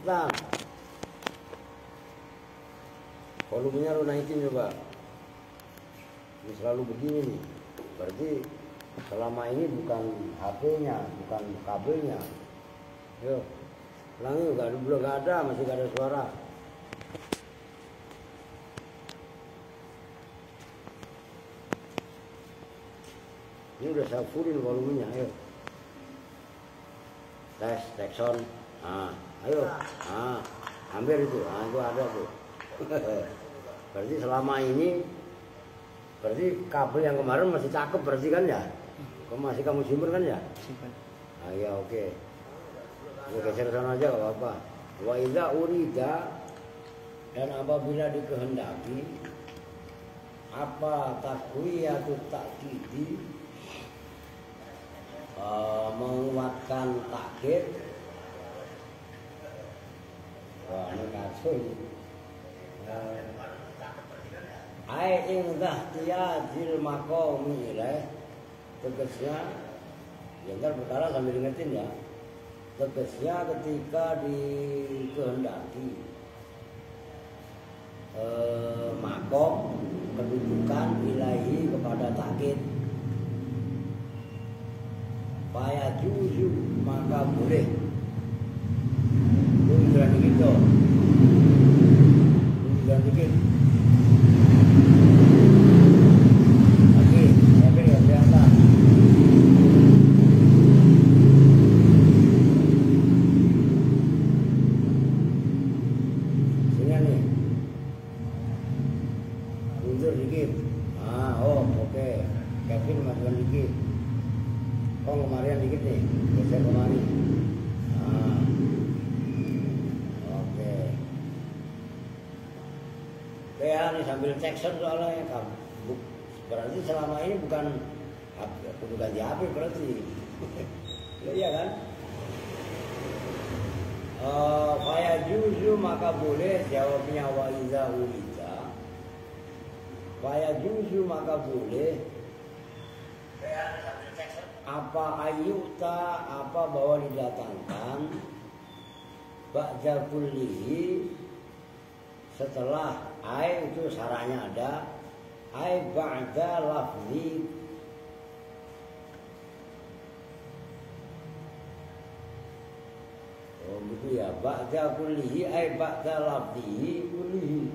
cepetan. Volumenya lu naikin coba. Ini selalu begini nih. Berarti selama ini bukan HP-nya, bukan kabelnya. Yuk, ulangi, belum ada, masih gak ada suara. Ini udah saya fullin volumenya, ayo. Tes sound. Ayo. Hampir itu. Itu ada tuh. Berarti selama ini berarti kabel yang kemarin masih cakep berarti kan ya? Masih kamu simpen kan ya? Simpan. Ya oke. Ya geser sana aja gak apa-apa. Wa idza urida, dan apabila dikehendaki apa takwiyatut ta'kidi, menguatkan takkid. Wah ini kacau ini. Ai indah tiyadil maqami ilaih, tegasnya ya ntar perkara sambil ingetin ya. Tegasnya ketika dikehendaki makom kedudukan ilahi kepada takkid, faya juzu maka boleh. Lu jalan dikit dong. Lu jalan dikit. Lagi, tapi nggak kelihatan. Sini nih. Mundur dikit. Oke. Kevin majukan dikit. Kemarin dikit nih, geser kemari. Oke. Ya, ini sambil cek soalnya kamu. Berarti selama ini bukan kudu ganti HP berarti. Iya kan? Faya juzu maka boleh, jawabnya wa iza urida. Faya juzu maka boleh. Apa ayuta, apa bahwa didatangkan ba'da kullihi, setelah ai itu saranya ada, ai ba'da lafzi, gitu ya, ba'da kullihi ai ba'da lafzi kullihi,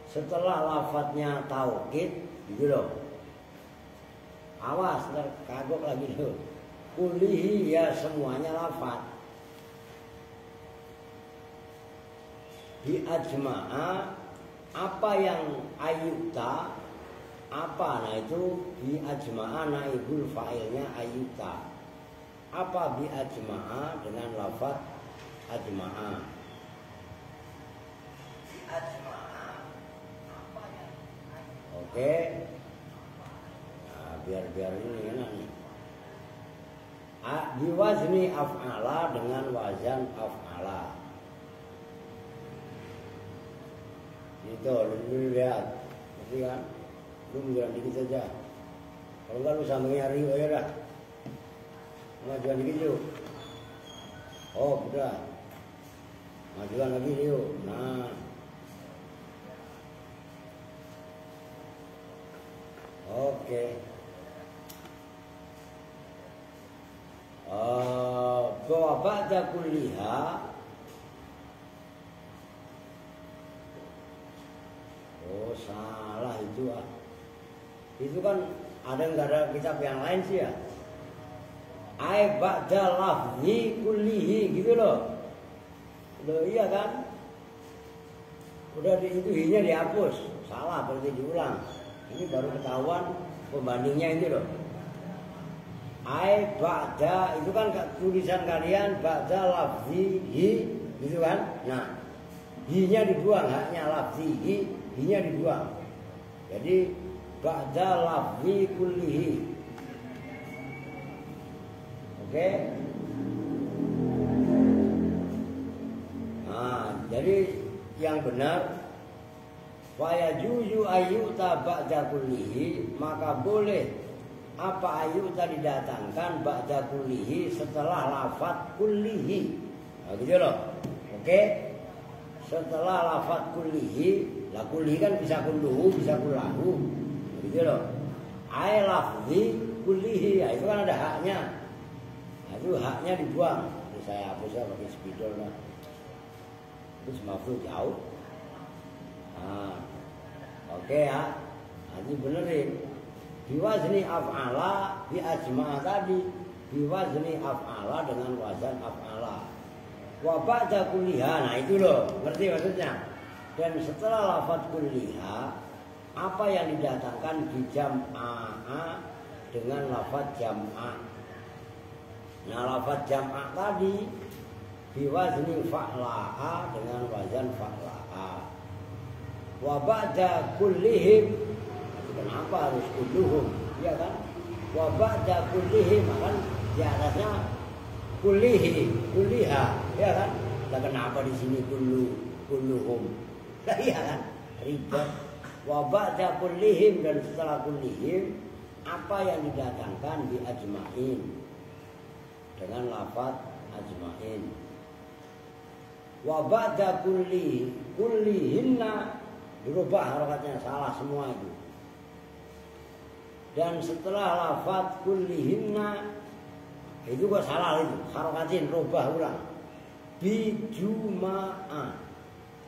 setelah lafadznya taukid gitu loh. Awas, ntar kagok lagi tuh. Kulihi ya semuanya lafaz. Di ajma'a, apa yang ayuta, apa, nah itu di ajma'a naibul fa'ilnya ayuta. Apa bi ajma'a dengan lafaz ajma'a. Di ajma'a, apa yang ayuta. Oke. Biar ini enak nih. Biwazni af'ala, dengan wazan af'ala. Gitu, lu lihat. Ngerti kan? Lu jalan dikit saja. Kalau enggak lu sambungnya Rio ya dah. Majuan dikit yuk. Udah. Majuan lagi yuk. Nah. Oke. Bahwa ba'da kulliha, salah itu itu kan ada nggak ada kitab yang lain sih ya. Ai ba'da lafzi kullihi gitu loh. Iya kan? Udah itu hi-nya dihapus, salah berarti diulang. Ini baru ketahuan pembandingnya ini loh. Ai ba'da, itu kan tulisan kalian ba'da lafzi hi gitu kan. Nah, hi-nya dibuang, haknya lafzi hi-nya dibuang. Jadi ba'da lafzi kullihi. Oke? Nah, jadi yang benar faya juzu ayyuta ba'da kullihi, maka boleh apa ayuta didatangkan ba'da kullihi, setelah lafaz kullihi. Nah gitu loh. Oke. Setelah lafaz kullihi, lah kullihi kan bisa kulluhu, bisa kullahu. Gitu loh. Ai lafzi kullihi, ya itu kan ada haknya. Nah, itu haknya dibuang. Ini saya hapus ya pakai spidol lah. Terus maf'ul jauh. Nah, oke ya. Nanti benerin. Biwazni af'ala bi ajma'a tadi. Biwazni af'ala dengan wazan af'ala. Wa ba'da kulliha, nah itu loh, ngerti maksudnya. Dan setelah lafaz kulliha, apa yang didatangkan di jam'a dengan lafaz jam'a. Nah lafaz jam'a tadi biwazni fa'la'a dengan wazan fa'la'a. Wa ba'da kullihim, kenapa harus kulluhum? Iya kan? Wa ba'da kullihim, kan di atasnya kullihi, kulliha, ya kan? Lah kenapa di sini kulluhum? Lah iya kan? Ribet. Wa ba'da kullihim, dan setelah kullihim apa yang didatangkan di ajma'in dengan lafaz ajma'in. Wa ba'da kullihinna, dirubah harokatnya, salah semua itu. Dan setelah lafaz kullihinna itu kok salah itu, harokatin, rubah ulang. Bijuma'a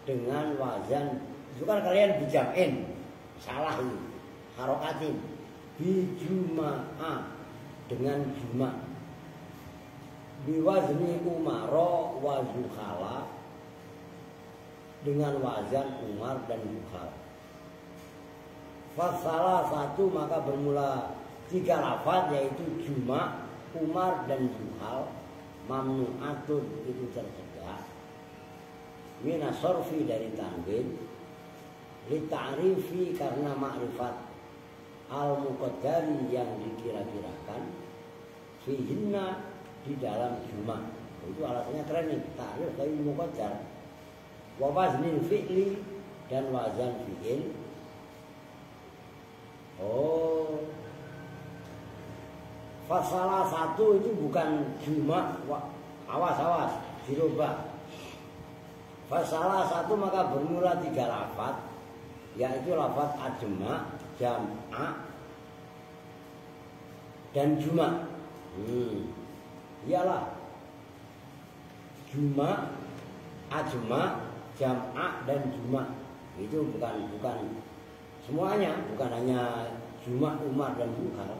dengan wazan, itu kan kalian bijam'in, salah itu, harokatin. Bijuma'a dengan juma'. Biwazni umaro wa zukhala dengan wazan Umar dan Zuhal. Fasalah satu, maka bermula 3 lafaz, yaitu juma', Umar dan Zuhal. Mamnu'atun, itu tercegah. Minas sorfi, dari tanwin. Lita'rifi, karena ma'rifat. Al-muqaddari, yang dikira-kirakan. Fihinna, di dalam juma'. Itu alasannya keren nih, ta'rif dari muqaddar. Wa waznil fi'li, dan wazan fi'il. Oh, fasalah satu itu bukan juma', awas dirubah. Fasalah satu maka bermula 3 lafaz, yaitu lafaz ajma', jam'a, dan juma'. Iyalah, juma', ajma', jam'a, dan juma'. Itu bukan semuanya, bukan hanya juma', Umar, dan Zuhal.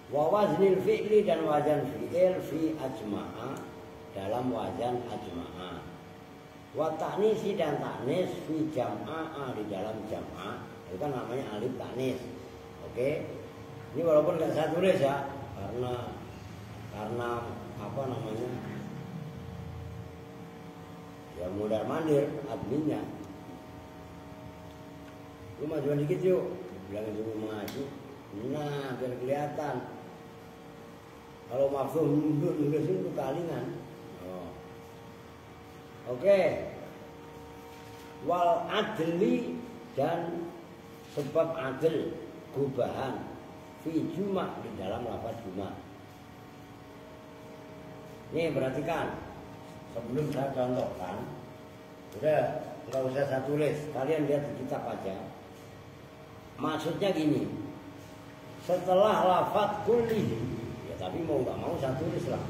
Wa waznil fi'li, dan wazan fi'il fi ajma'a, dalam wazan ajma'a. Wa ta'nisi, dan ta'nis fi jam'a, di dalam jam'a. Itu kan namanya alif ta'nis. Oke. Ini walaupun enggak saya tulis ya, karena apa namanya? Ya mudar mandir adminnya. Lu majuan dikit yuk, bilang dulu maju. Nah, biar kelihatan. Kalau mafhum mundur itu kalingan. Oh. Oke. Wal adli, dan sebab adil, gubahan fi juma', di dalam lafaz juma'. Nih perhatikan, sebelum saya contohkan, udah nggak usah saya tulis, kalian lihat di kitab aja. Maksudnya gini, setelah lafaz kulli, ya tapi mau nggak mau saya tulis lah.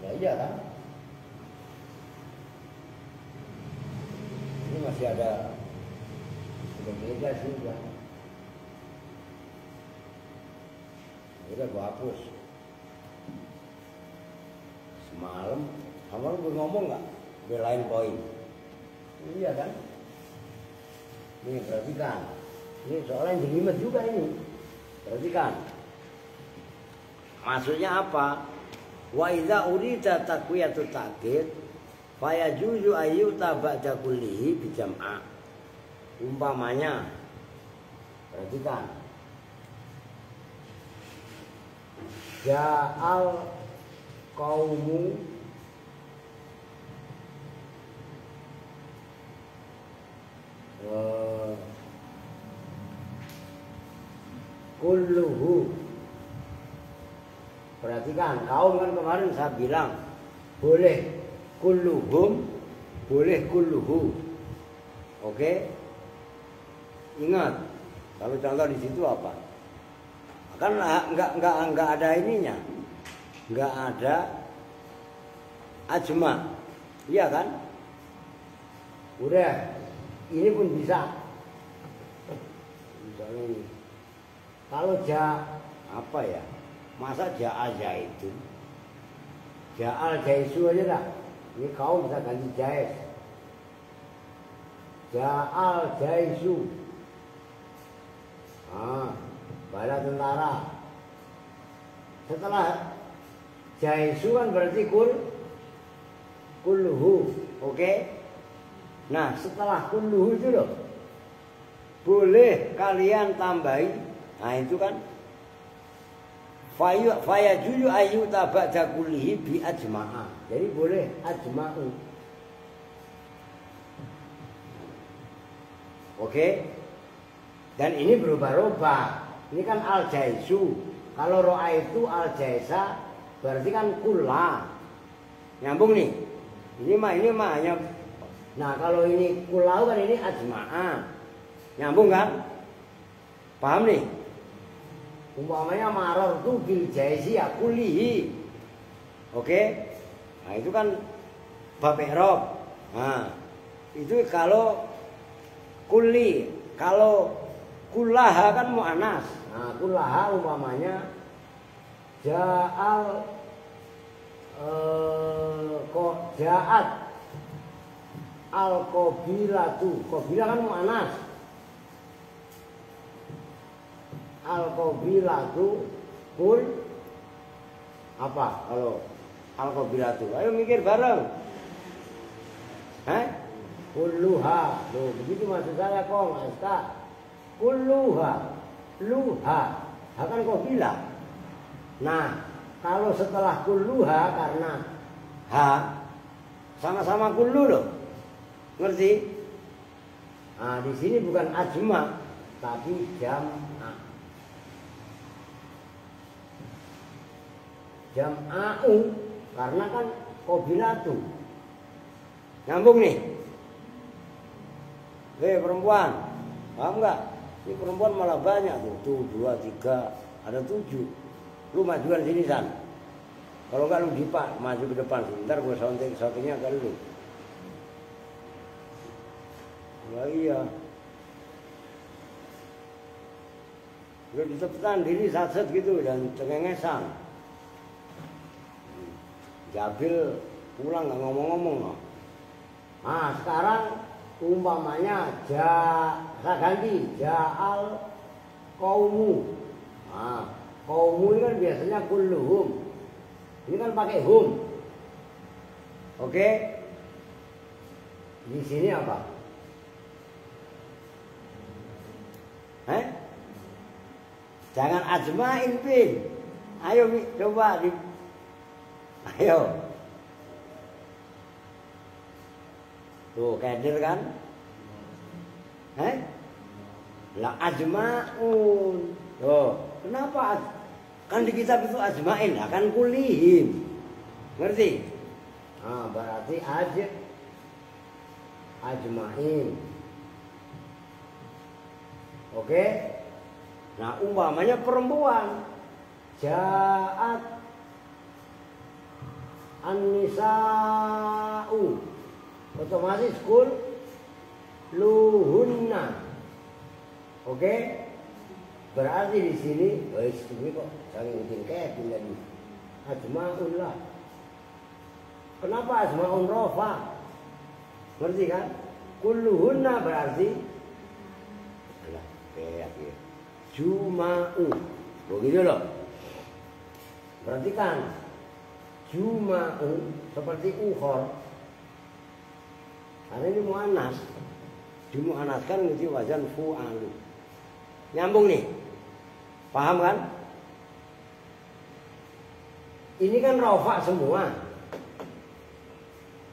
Ya iya kan? Ini masih ada beda juga. Udah gua hapus. Semalam, kamu gue ngomong nggak belain poin? Iya kan? Ini perhatikan. Ini soalnya jelimet juga ini. Perhatikan. Maksudnya apa? Wa idza urida taqwiyatut ta'kid fa yajuzu ayyuta ba'da kullihi bi jam'a. Umpamanya, perhatikan. Ja'al qaumu kulluhu. Perhatikan, kaum kan kemarin saya bilang boleh kulluhum boleh kulluhu. Oke? Ingat, kalau contoh di situ apa? Kan enggak ada ininya. Enggak ada ajma. Iya kan? Udah, ini pun bisa. Misalnya ini. Kalau apa ya? Masa ja'a jaitun? Ja'al jaisu aja dah. Ini kau bisa ganti jais. Ja'al jaisu. Bala tentara. Setelah jaisu kan berarti kulluhu. Oke? Nah, setelah kulluhu itu loh, boleh kalian tambahin. Nah, itu kan fayajuzu ayu tabada kullihi bi ajma'a. Jadi boleh ajma'u. Oke? Dan ini berubah-ubah. Ini kan al-jaisu. Kalau ro'a itu al-jaisa berarti kan kulla. Nyambung nih. Ini mah hanya. Nah, kalau ini kullau kan ini ajma'a. Nyambung kan? Paham nih? Umpamanya maror tu bil jaisi ya kulihi. Oke? Nah, itu kan bab i'rab. Nah, itu kalau kulli, kalau kullaha kan mu'annas. Nah, kullaha umpamanya ja'al ja'at al-qabilatu. Qabilah kan mu'annas. Al-qabilatu kul apa kalau al-qabilatu? Ayo mikir bareng. Kulluha. Loh, begitu maksud saya kong, Asta. Kulluha. Luha. Akan qabilah. Nah, kalau setelah kulluha karena ha sama-sama kullu loh. Ngerti? Nah, di sini bukan ajma tapi jam'a. Jam'a'u karena kan qabilatu. Nyambung nih. Perempuan. Paham enggak? Ini perempuan malah banyak tuh. 2, 3, ada 7. Lu majuan sini San. Kalau enggak lu dipak maju ke depan. Ntar gue soundingnya ke lu. Nah, iya. Lu ditepetan diri satset gitu dan cengengesan. Jabil pulang nggak ngomong-ngomong loh. Nah, sekarang umpamanya saya ganti ja'al qaumu. Nah, qaumu ini kan biasanya kulluhum. Ini kan pakai hum. Oke? Di sini apa? Jangan ajma'in bin. Ayo coba ayo. Tuh kader kan? La ajma'un. Tuh, kenapa? Kan di kitab itu ajma'in, akan kulihim. Ngerti? Nah, berarti ajma'in. Oke? Nah, umpamanya perempuan ja'at an-nisa'u, otomatis kul luhunna. Oke? Berarti di sini, ini kok saling tingkat lagi. Ajma'un lah. Kenapa ajma'un rofa? Ngerti kan? Kulluhunna berarti juma'u. Begitu loh. Perhatikan. Juma'u seperti ukhor. Karena ini mu'annas. Jumu'annas kan mesti wazan fu'alu. Nyambung nih. Paham kan? Ini kan rofa semua.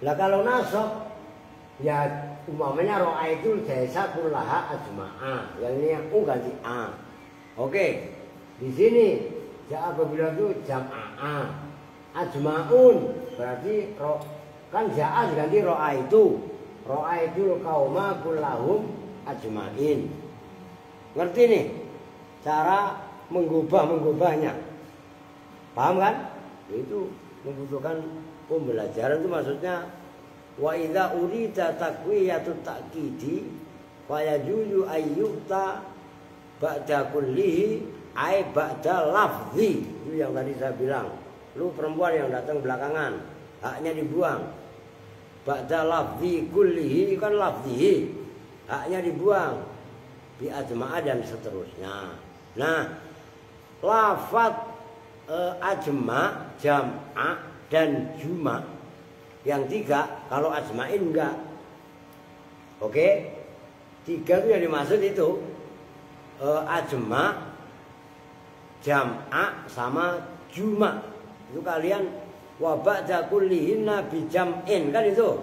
Lah kalau nasab ya umpamanya ro'aitul jaisa kullaha ajma'a. Yang ini yang u ganti a. Oke. Di sini ja'a apabila itu jam'a. Ajma'un berarti Kan ja'a diganti ra'aitu. Ra'aitul qauma kullahum ajmain. Ngerti nih cara menggubahnya. Paham kan? Itu membutuhkan pembelajaran. Itu maksudnya wa idza urida taqwiyatut ta'kidi fa yajuzu ayyuta ba'da kullihi ai ba'da lafzi. Itu yang tadi saya bilang. Lu perempuan yang datang belakangan, haknya dibuang. Ba'da lafzi kullihi kan lafzihi, haknya dibuang. Bi ajma'a dan seterusnya. Nah, lafaz ajma, jam'a dan juma yang tiga, kalau ajma'in enggak. Oke? Tiga itu yang dimaksud itu ajma, jam'a sama juma. Itu kalian wa ba'da kullihinna bi jam'in kan itu.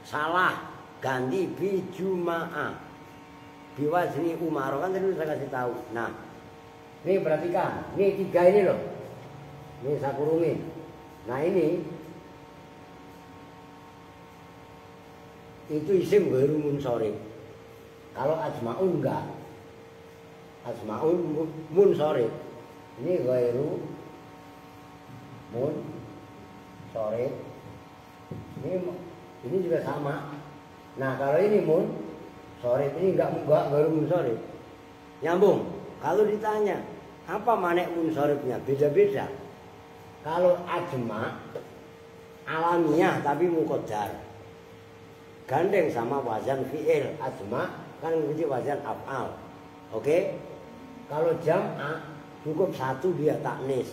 Salah, ganti bi juma'a. Bi wazni umar kan tadi saya kasih tahu. Nah, ini perhatikan, ini tiga ini loh. Ini saya kurungin. Nah ini itu isim ghairu munsharif. Kalau ajma'un enggak. Ajma'un munsharif. Ini ghairu munsharif. Ini juga sama. Nah, kalau ini munsharif ini enggak ghairu munsharif. Nyambung. Kalau ditanya, apa manek munsharifnya? Beda-beda. Kalau ajma alamiah tapi muqaddar. Gandeng sama wazan fi'il. Ajma kan mengikuti wazan af'al. Oke? Kalau jam'a cukup satu dia taknis.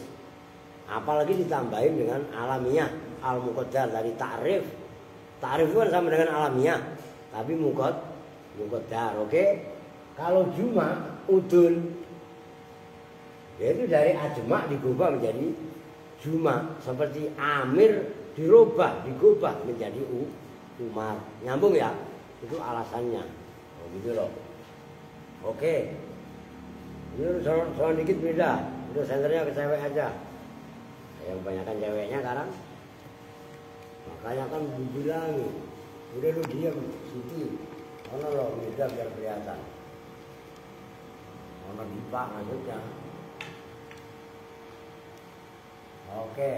Apalagi ditambahin dengan alamiah al muqaddar dari ta'rif. Ta'rif itu kan sama dengan alamiah tapi muqaddar. Oke? Kalau juma udul, yaitu dari ajma digubah menjadi juma. Seperti amir digubah menjadi umar. Nyambung ya? Itu alasannya. Oh, gitu loh. Oke. Ini soal dikit beda. Udah senternya ke cewek aja. Yang kebanyakan ceweknya sekarang. Makanya kan dibilangin, udah lu diam Siti. Mana lo beda biar kelihatan. Mana dipak maksudnya. Oke.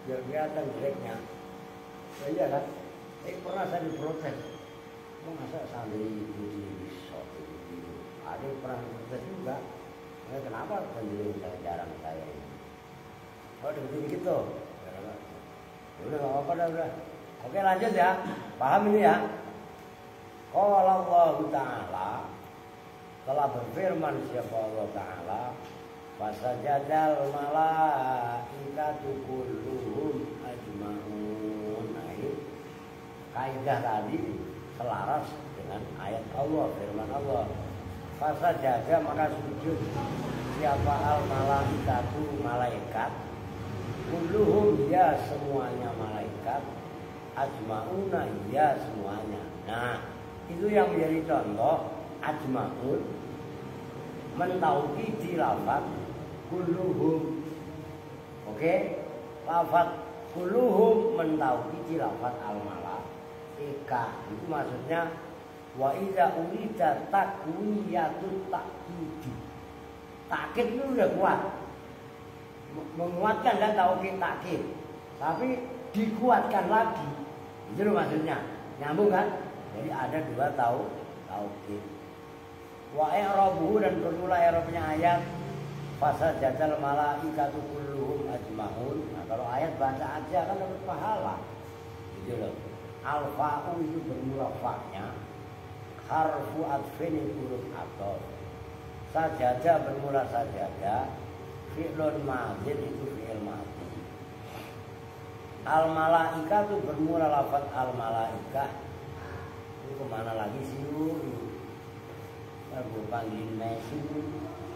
Biar kelihatan jeleknya. Ya iya kan? Pernah saya diprotes. Masa santri putih bisa begitu? Ada yang pernah diprotes juga. Kenapa sendiri jarang saya ini? Oh, dikit-dikit tuh. Udah gak apa-apa dah udah. Oke lanjut ya. Paham ini ya? Qala Allah Ta'ala, telah berfirman siapa Allah Ta'ala, fasajadal malaikatu kulluhum ajma'un. Nah ini kaidah tadi selaras dengan ayat Allah, firman Allah. Fasajada maka sujud siapa al malaikatu malaikat, kulluhum ya semuanya malaikat, ajma'una ya semuanya. Nah itu yang menjadi contoh ajma'un mentauhidi lafaz kulluhum. Oke? Lafaz kulluhum mentauhidi lafaz al-malaika. Itu maksudnya wa idza urida taqwiyatut ta'kid. Takkid itu udah kuat. Menguatkan dan tauhid takkid. Tapi dikuatkan lagi. Itu loh maksudnya. Nyambung kan? Jadi ada dua tauhid. Wa i'rabuhu dan bermula i'rabnya ayat fasajadal malaikatu kulluhum ajma'un. Nah, kalau ayat baca aja kan dapat pahala. Gitu loh. Al-fa'u itu bermula fa-nya. Harfu atfin itu huruf ataf. Sajada bermula sajada. Fi'lun madin itu fi'il madin. Al-malaikatu bermula lafaz al-malaikah. Itu kemana lagi sih lu? Gue panggilin Messi.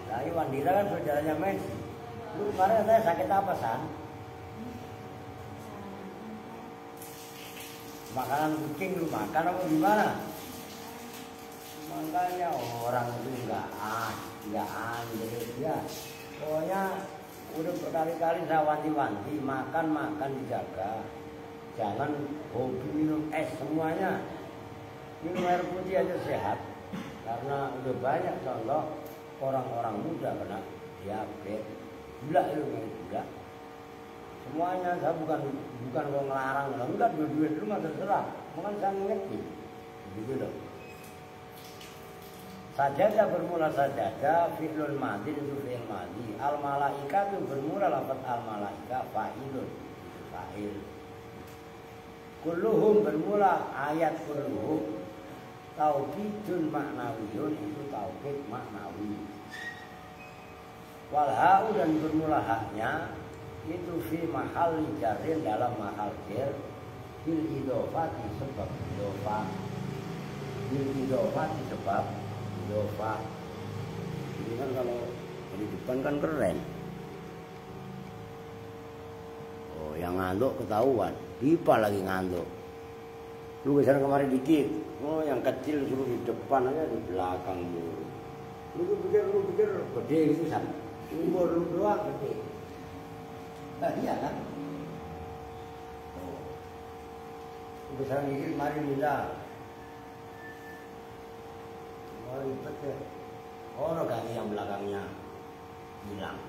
Nah, Wandira kan saudaranya Messi. Lu kemarin saya sakit apa, San? Makanan kucing lu makan apa gimana? Makanya orang itu enggak anjir ya. Pokoknya udah berkali-kali saya wanti-wanti makan dijaga. Jangan hobi minum es semuanya. Minum air putih aja sehat. Karena udah banyak contoh orang-orang muda kena diabetes, gula itu kayak gula. Semuanya saya bukan mau ngelarang, enggak dua-dua itu mah terserah. Mungkin saya ngerti, begitu loh. Sajadah bermula sajadah, fi'lul madhi itu fi'il madhi. Al malaika itu bermula lafaz al malaika, fa'ilun fa'il. Kulluhum bermula ayat kulluhum. Taukidun maknawiyun itu taukid maknawi. Walha'u dan bermula haknya itu fi mahal jarin dalam mahal jar bil idofati sebab idofah, bil idofati sebab idofah. Ini kan kalau di depan kan keren. Oh, yang ngantuk ketahuan, Dipa lagi ngantuk. Lu kesana kemarin dikit. Oh, yang kecil suruh di depan aja, di belakang dulu. Lu pikir gede gitu kan? Umur lu doang gede. Nah, iya kan? Oh. Lu kesana dikit kemarin bilang. Oh, ribet ya. Oh, kaki yang belakangnya hilang.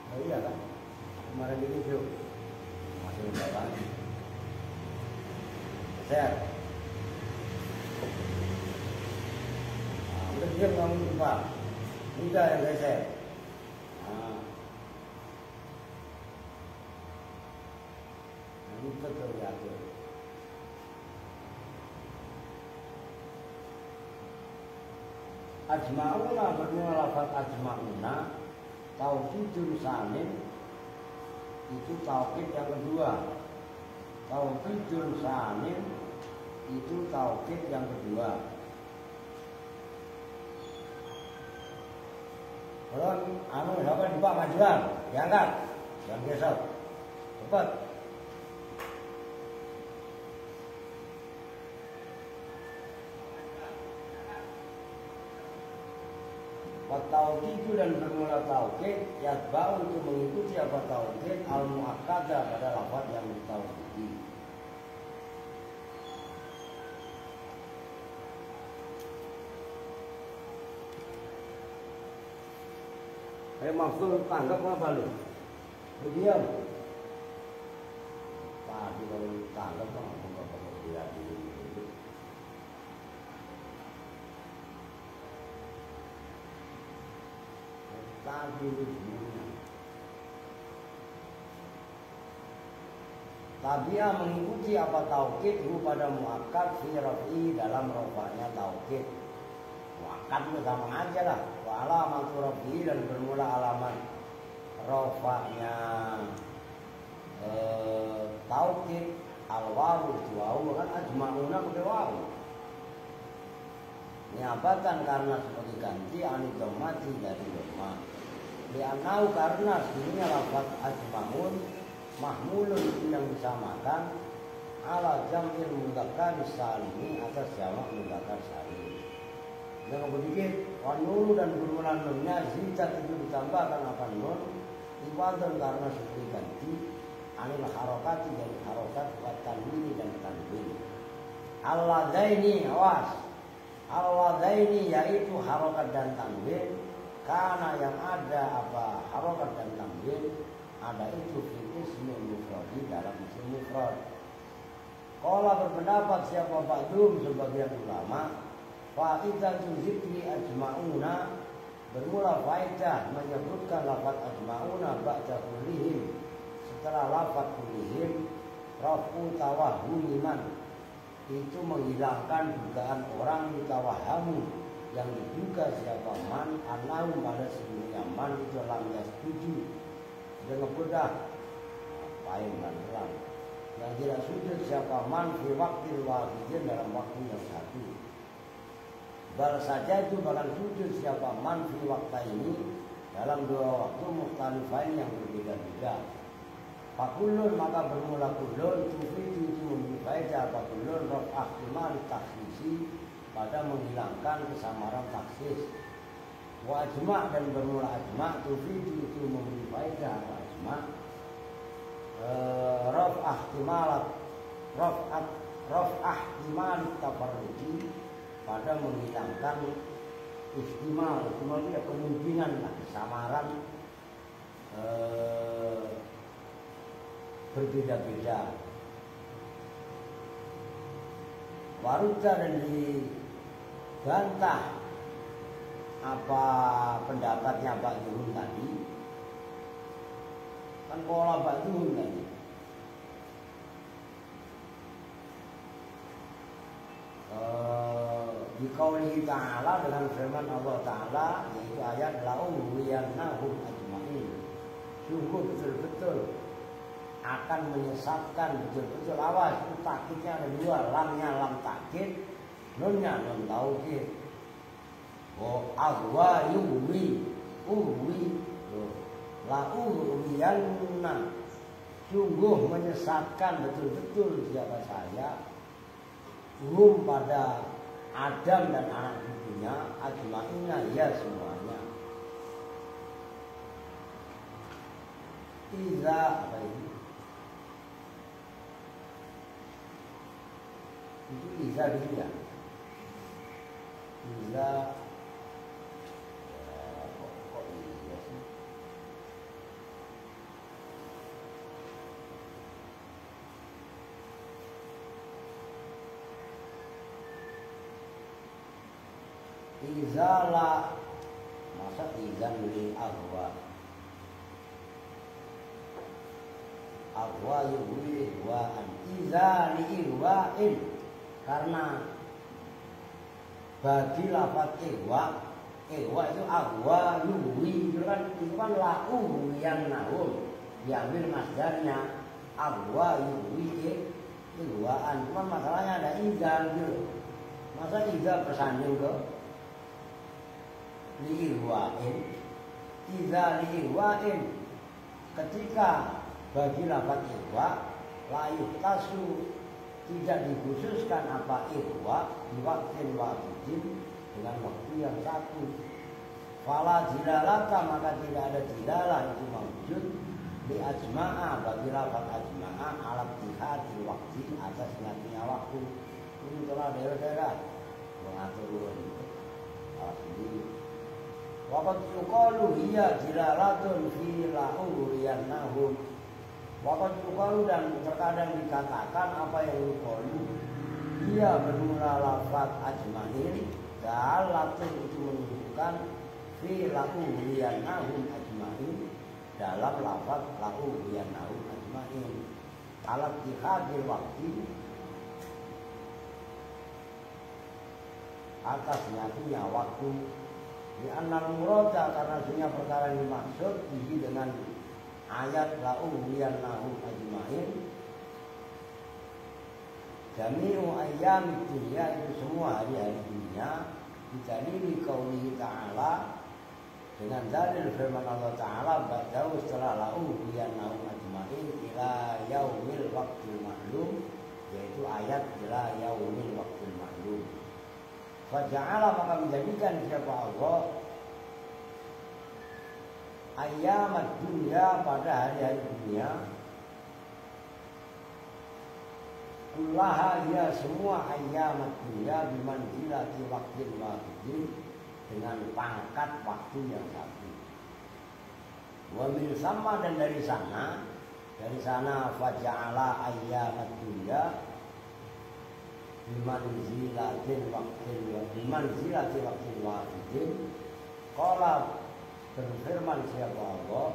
Nah, iya kan? Kemarin dikit yuk. Masih di belakang. Sehat. Udah diam kamu lupa. Udah yang geser. Ini betul ya. Ajma'una bermula lafaz ajma'una. Taukidun sanin itu taukid yang kedua. Taukidun sanin itu taukid yang kedua. Kalau siapa di Pak Majuan, diangkat, jangan gesek, cepat. Taukid dan bermula taukid, yatba'u untuk mengikuti apa taukid al-mu'akkadah pada lafaz yang ditaukidi. Maksud tanggap apa lu? Diam. Tadi kalau tanggap kan ngomong apa dia dulu. Tadi itu. Tabi'ah mengikuti apa taukid pada muakkad fi raf'i dalam rafa'nya taukid. Muakkad itu sama aja lah. Wa alamat raf'i dan bermula alamat rafa'nya taukid al-wawu wawu kan ajma'una pakai wawu. Niabatan karena sebagai ganti anidhamati dari dhamma. Li'anau karena sebenarnya lafaz ajma'un mahmulun yang disamakan ala jam'il mudzakkar salimi atas jamak mudzakkar salim. Yang sedikit wanun dan bermula nunnya zidat itu ditambahkan apa nun ibadah karena sebagai ganti anil harokati dari harokat wa tanwini dan tanwin. Alladaini awas. Alladaini yaitu harokat dan tanwin. Karena yang ada apa harokat dan tanwin ada itu fil ismi mufradi dalam isim mufrad. Qala berpendapat siapa ba'dhum sebagian ulama faidatu zikri ajma'una bermula faidah menyebutkan lafaz ajma'una ba'da kullihim setelah lafaz kullihim rafu tawahhuman itu menghilangkan dugaan orang ditawahamu yang diduga siapa man anau pada sebenarnya man itu lamnya setuju dengan mudah paling dan terang yang tidak sujud siapa man fi waktu wahidin dalam waktu yang satu. Bal saja itu bahkan sujud siapa man fi waktu ini dalam dua waktu mukhtalifain yang berbeda-beda. Fakulun maka bermula kulun tufidu itu memberi faedah fakulun raf'ah ihtimal takhsisi pada menghilangkan kesamaran taksis. Wa ajma' dan bermula ajma' tufidu itu memberi faedah ajma' raf'ah ihtimal tafarruqi pada menghilangkan ihtimal itu ya kemungkinan kesamaran berbeda-beda. Warudda dan dibantah apa pendapatnya Ba'duhum tadi, kan pola Ba'duhum tadi. Di qaulihi ta'ala, dengan firman Allah Ta'ala, yaitu ayat la'ughwiyannahum ajma'in, sungguh betul-betul akan menyesatkan, betul-betul. Awas, itu takkidnya ada dua, lamnya lam takkid, nunnya nun taukid. Aghwa yuwi la'ughwiyanna, sungguh menyesatkan betul-betul siapa saya, hum pada Adam dan anak cucunya, ajma'inna ya semuanya. Iza apa ini? Itu iza gitu ya. Iza kok iya sih? Izala, masa izan li ahwa yuwi ihwaan, iza li ihwain, karena bagi lafaz ihwa itu ahwa yuwi itu kan lahu yang nahum, diambil masdarnya ahwa yuwi ihwaan. Cuma masalahnya ada izan gitu. Masa iza bersanding ke li'ihwa'in, iza li'ihwa'in, ketika bagi lafaz ihwa layuh tasu, tidak dikhususkan apa ihwa di waktu wahidin, dengan waktu yang satu. Fala jilalata, maka tidak ada jilalah itu mawjud di ajma'a, bagi lafaz ajma'a alat jihad di waktu, atas nyatunya waktu. Ini telah daerah-daerah mengatur sendiri. Waqad yuqalu hiya jilalatun fi la'ughwiyannahum. Waqad yuqalu, dan terkadang dikatakan apa yang yuqalu, dia bermula lafaz ajma'in, dalatun itu menunjukkan fi la'ughwiyannahum ajma'in, dalam lafaz la'ughwiyannahum ajma'in, alat dihadil waktu, atas nyatunya waktu. Di annal murada, karena dunia perkara yang dimaksud ini dengan ayat la'ughwiyannahum ajma'in, jami'u ayyamid dunya, itu semua hari-hari dunia, bidalili qaulihi ta'ala, dengan dalil firman Allah Ta'ala, ba'dahu setelah la'ughwiyannahum ajma'in ila yaumil waqtil ma'lum, yaitu ayat ila yaumil waqtil ma'lum. Faja'ala, maka menjadikan siapa Allah ayyamat dunya, pada hari-hari dunia, kullaha, ya semua ayyamat dunya, bimanzilati waqtil wahidin, dengan pangkat waktu yang satu. Wa min sama, dan dari sana faja'ala ayyamat dunya bimanzilatil waqtil wahidin. Qala, berfirman siapa Allah,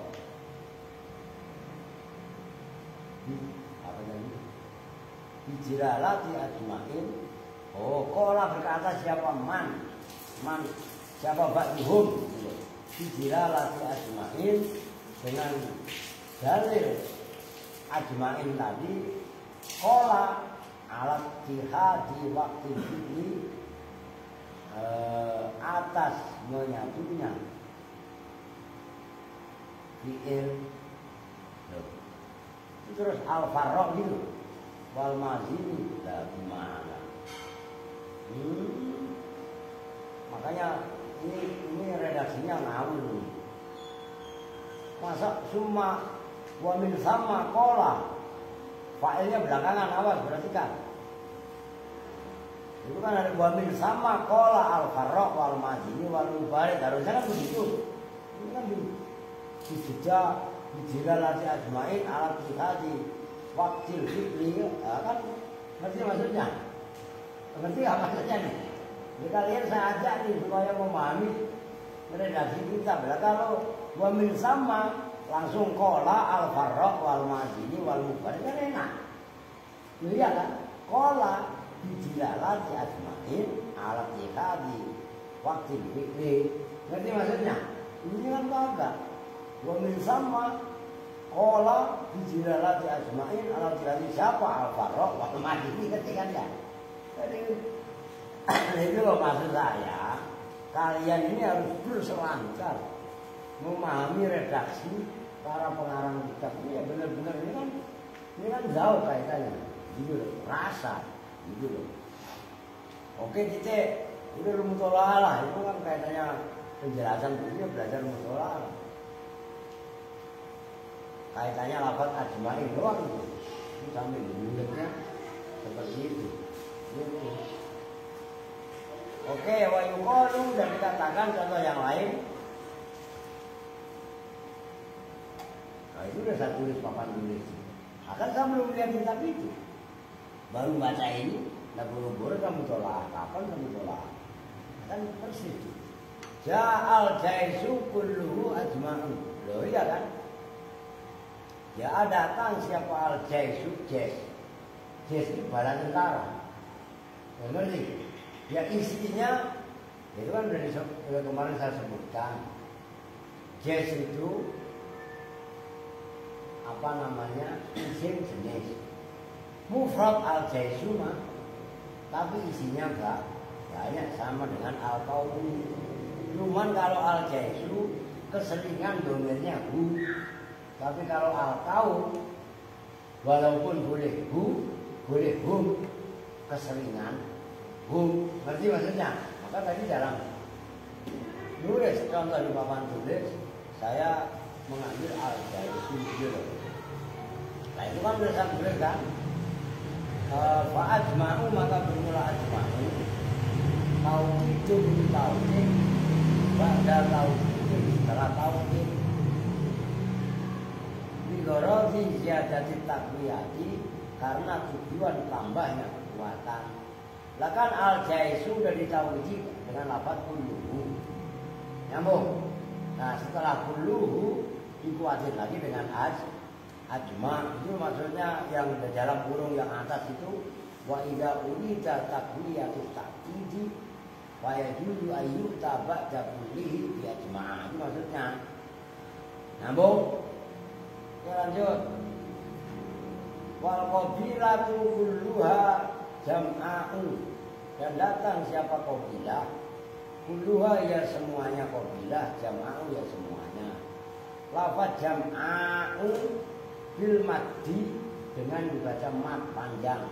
apa tadi? Bijilalati ajma'in. Qala berkata siapa man siapa Ba'duhum, bijilalati ajma'in, dengan dalil ajma'in tadi. Qala alat jihadi waktu ini, atas menyatunya fi'il, terus al-farroh gitu, wal mazini lah gimana? Makanya ini redaksinya ngawur. Masa summa Wa min sama kola. Fa'ilnya belakangan, awas perhatikan. Itu kan ada wa min sama kola al-farraq wal majini wal mubarik. Harusnya kan begitu. Ini kan dijejak dijilalati ajmain alat jihadi waktil fikri. Kan ngerti maksudnya? Ngerti apa maksudnya nih? Jadi kalian saya ajak nih supaya memahami redaksi kita. Kalau wa min sama langsung kola al-farraq wal majini wal mubarik kan enak. Iya kan? Kola dijilalati ajmain alat jihadi waktil fikri. Ngerti maksudnya? Ini kan kagak. Wa min sama kola dijilalati ajmain alat jihadi siapa al-farraq wal majini, ngerti kan ya? Jadi itu loh maksud saya, kalian ini harus berselancar memahami redaksi para pengarang kitab ini ya benar-benar ini kan jauh kaitannya, gitu loh, rasa, gitu loh. Oke kita udah mutolaah lah, itu kan kaitannya penjelasan ini belajar mutolaah. Kaitannya lafaz ajmain doang itu sambil mulutnya seperti itu. Gitu. Oke, wa yuqalu dan dikatakan contoh yang lain. Nah itu udah saya tulis papan tulis. Akan saya belum lihat kitab itu. Baru baca ini, nah buru-buru kamu tolak. Kapan kamu tolak? Kan persis. Ja'al jaisu kulluhu ajma'un. Loh iya kan? Ya datang siapa al jaisu jes. Jes itu bala tentara. Ngerti? Ya isinya itu kan dari kemarin saya sebutkan. Jes itu apa namanya? Isim jenis. Mufrad al-jaisuma tapi isinya enggak banyak sama dengan al-qaum. Cuman kalau al-jaisu keseringan domennya hu. Tapi kalau al-qaum walaupun boleh hu, boleh hum keseringan hum, ngerti maksudnya? Maka tadi dalam nulis contoh di papan tulis saya mengambil al-jaisu. Nah itu kan tulisan tulis kan? Fa'ajma'u maka bermula ajma'u. Tauhidun tauhid ba'da tauhid setelah tauhid. Bigorozi ziyadati takwiyati karena tujuan tambahnya kekuatan. Lah kan al-jaisu sudah ditauhid dengan lafaz kulluhu. Nyambung. Nah, setelah kulluhu dikuatin lagi dengan ajma. Itu maksudnya yang dalam kurung yang atas itu wa idza urida takwiyatu ta'kidi wa yajuzu ayyuta ba'da kullihi bi ajma. Itu maksudnya. Nyambung. Ya lanjut. Wal qabilatu kulluha jam'a'u dan datang siapa qabilah kulluha ya semuanya qabilah jam'a'u ya semuanya. Lafaz jam'a'u bil maddi dengan dibaca mad panjang.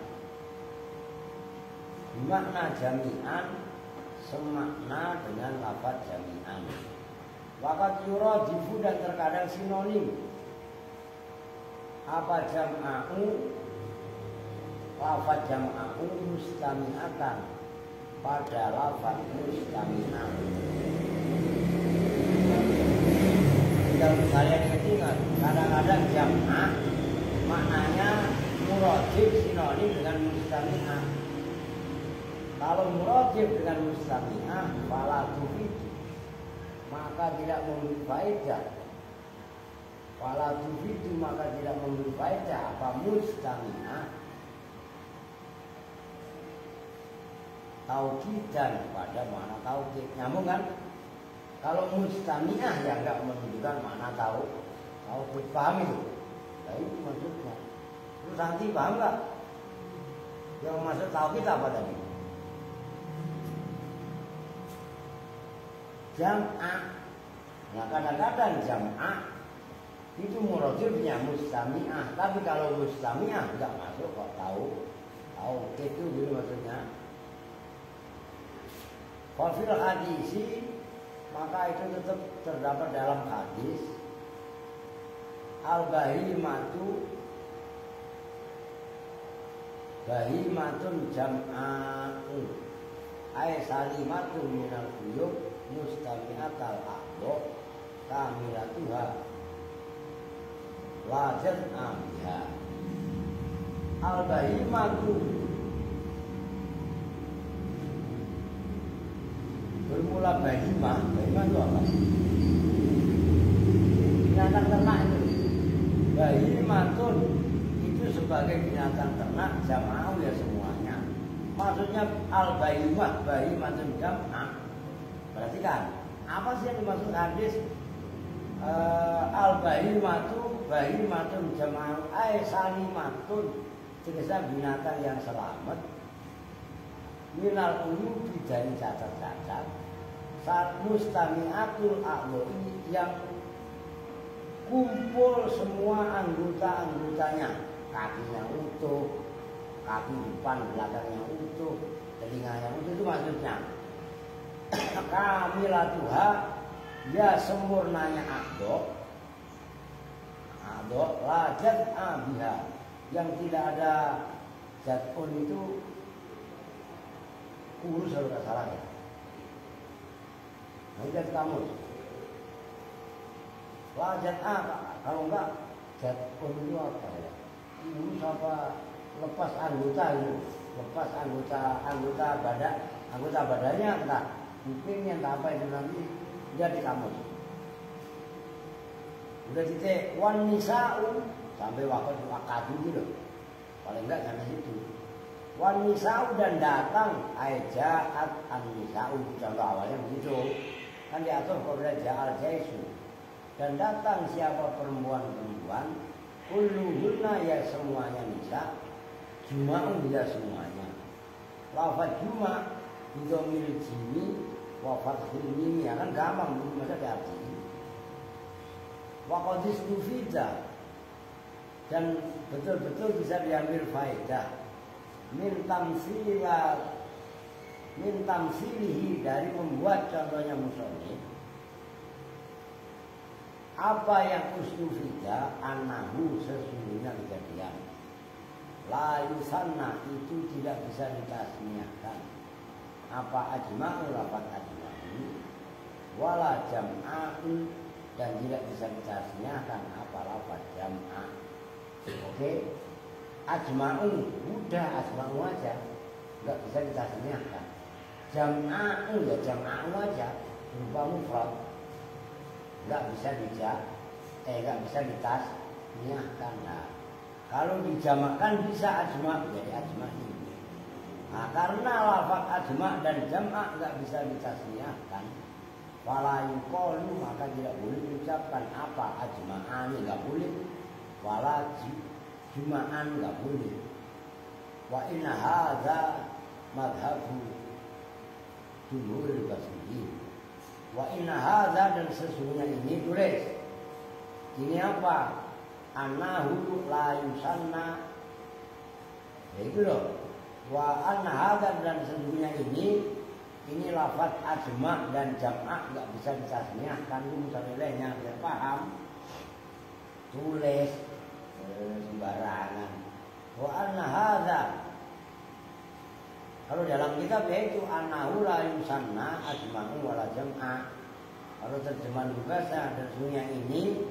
Makna jami'an semakna dengan lafaz jami'an. Waqad yuradifu dan terkadang sinonim. Apa jam'a'u? Lafaz jam'a'u mustami'atan pada lafaz mustami'ah. Kalau kalian ingat, kadang-kadang jam'ah maknanya muradif sinonim dengan mustami'ah. Kalau muradif dengan mustami'ah fala tufid maka tidak memberi faedah. Fala tufid maka tidak memberi faedah apa mustami'ah. Tauqidan pada makna tauqid. Nyambung kan? Kalau mustami'ah ya enggak menunjukkan makna tauqid. Paham itu? Nah itu maksudnya. Terus nanti paham enggak? Yang maksud tauqid apa tadi? Jam'ah. Nah kadang-kadang jam'ah itu muradifnya mustami'ah. Tapi kalau mustami'ah enggak masuk kok tauqid itu gitu maksudnya. Fil hadisi maka itu tetap terdapat dalam hadis bahimatun jam'a'u ay salimatun minal uyub mustami'atal aqdo kamilatuha wajan ambiha. Al bahimatu bermula bahimah itu apa? Binatang ternak itu. Bahimatun itu sebagai binatang ternak jam'ah ya semuanya. Maksudnya al bahimatun jam'ah. Perhatikan, apa sih yang dimaksud hadis al bahimatun jam'ah ay salimatun, jenisnya binatang yang selamat minal uyubi dari cacat-cacat saat mustami'atul a'dha'i yang kumpul semua anggota-anggotanya, kakinya utuh, kaki depan belakangnya utuh, telinganya utuh, itu maksudnya kamilatuha ya sempurnanya a'dha lajat abiha yang tidak ada jatun itu kurus kalau tidak salah ya. Nah, lihat kamus lajat kalau enggak jatun itu apa ya? Kurus apa lepas anggota itu, lepas anggota badannya entah kupingnya entah apa itu nanti dia di kamus. Udah titik wan nisa'u sampai waktu gitu, paling enggak sampai situ. Wan nisa'u dan datang aija'at an nisa'u, contoh awalnya begitu kan diatur kepada ja'al jaisu, dan datang siapa perempuan-perempuan kulluhunna ya semuanya nisa, juma'un ya semuanya. Lafaz juma' bidomil jimi wa fathil mim ya kan gampang masa diarti. Wa qad istufida dan betul-betul bisa diambil faedah min tamsilihi dari membuat contohnya musonif. Apa yang ustufida anahu sesungguhnya kejadian la yusanna itu tidak bisa ditasniahkan. Apa ajma'u lafaz ajma'u wala jam'a'u dan tidak bisa ditasniahkan apa lafaz jam'ah. Oke, ajma'u udah asma'u aja, nggak bisa ditasniahkan. Jam'a'u ya jam'a'u aja, berupa mufrad, nggak bisa nggak bisa ditasniahkan. Nah, kalau dijamakkan bisa ajma' jadi ajma' ini. Nah, karena lafaz ajma' dan jam'ah nggak bisa ditasniahkan, wala yuqalu maka tidak boleh diucapkan apa ajma'an nggak boleh, wala juma'an nggak boleh. Wa inna hadza madhabu jumhuril basriyin. Wa inna hadza dan sesungguhnya ini tulis ini apa anahu la yusanna ya itu loh. Wa anna hadza dan sesungguhnya ini lafaz ajma' dan jam'ah nggak bisa ditasniahkan. Itu misalnya biar paham, tulis sembarangan. Wa anna hadza kalau dalam kitab yaitu annahu la yusanna ajma'u wala jam'ah. Kalau terjemahan bahasa dan sesungguhnya ini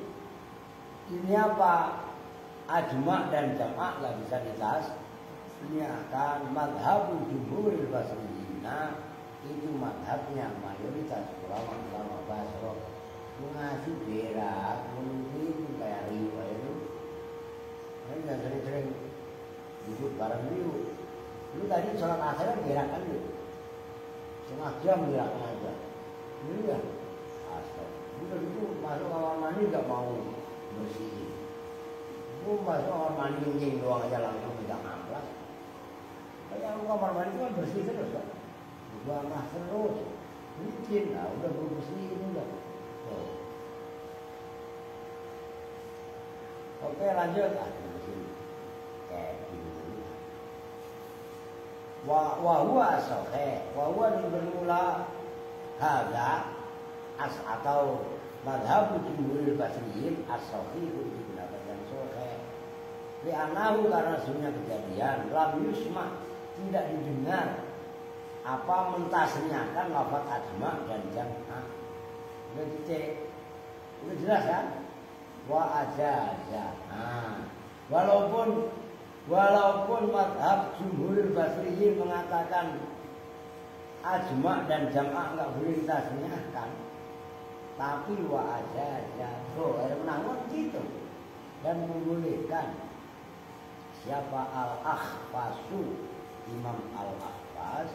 apa ajma' dan jam'ah nggak bisa ditasniahkan. Madhabul jumhuril basriyin itu madhabnya mayoritas ulama-ulama Basra. Mengaji berak mungkin kayak riwayat itu kan jangan sering-sering duduk bareng dulu. Lu tadi sholat asar kan berak kan lu setengah jam berak aja ini ya asal udah gitu masuk kamar mandi gak mau bersihin. Lu masuk kamar mandi nying doang aja langsung pegang amplas. Kayak lu kamar mandi kan bersih terus kan, bangah terus, licin, nah udah bersihin udah. Oke lanjut, bersihin kayak gini. Wa huwa sahih, wa huwa bermula hadza atau madhab jumhuril basriyin as-sahihu itu pendapat yang sahih. Li'anahu karena sebenarnya kejadian lam yusma tidak didengar apa mentasniakan lafaz ajma dan jam'a. Itu jelas kan? Wa ajaza. Walaupun madhab jumhuril basriyin mengatakan ajma dan jam'a enggak boleh ditasniahkan, tapi wa ajaza menangun gitu dan membolehkan. Siapa al-Akhfasu, Imam al-Akhfas,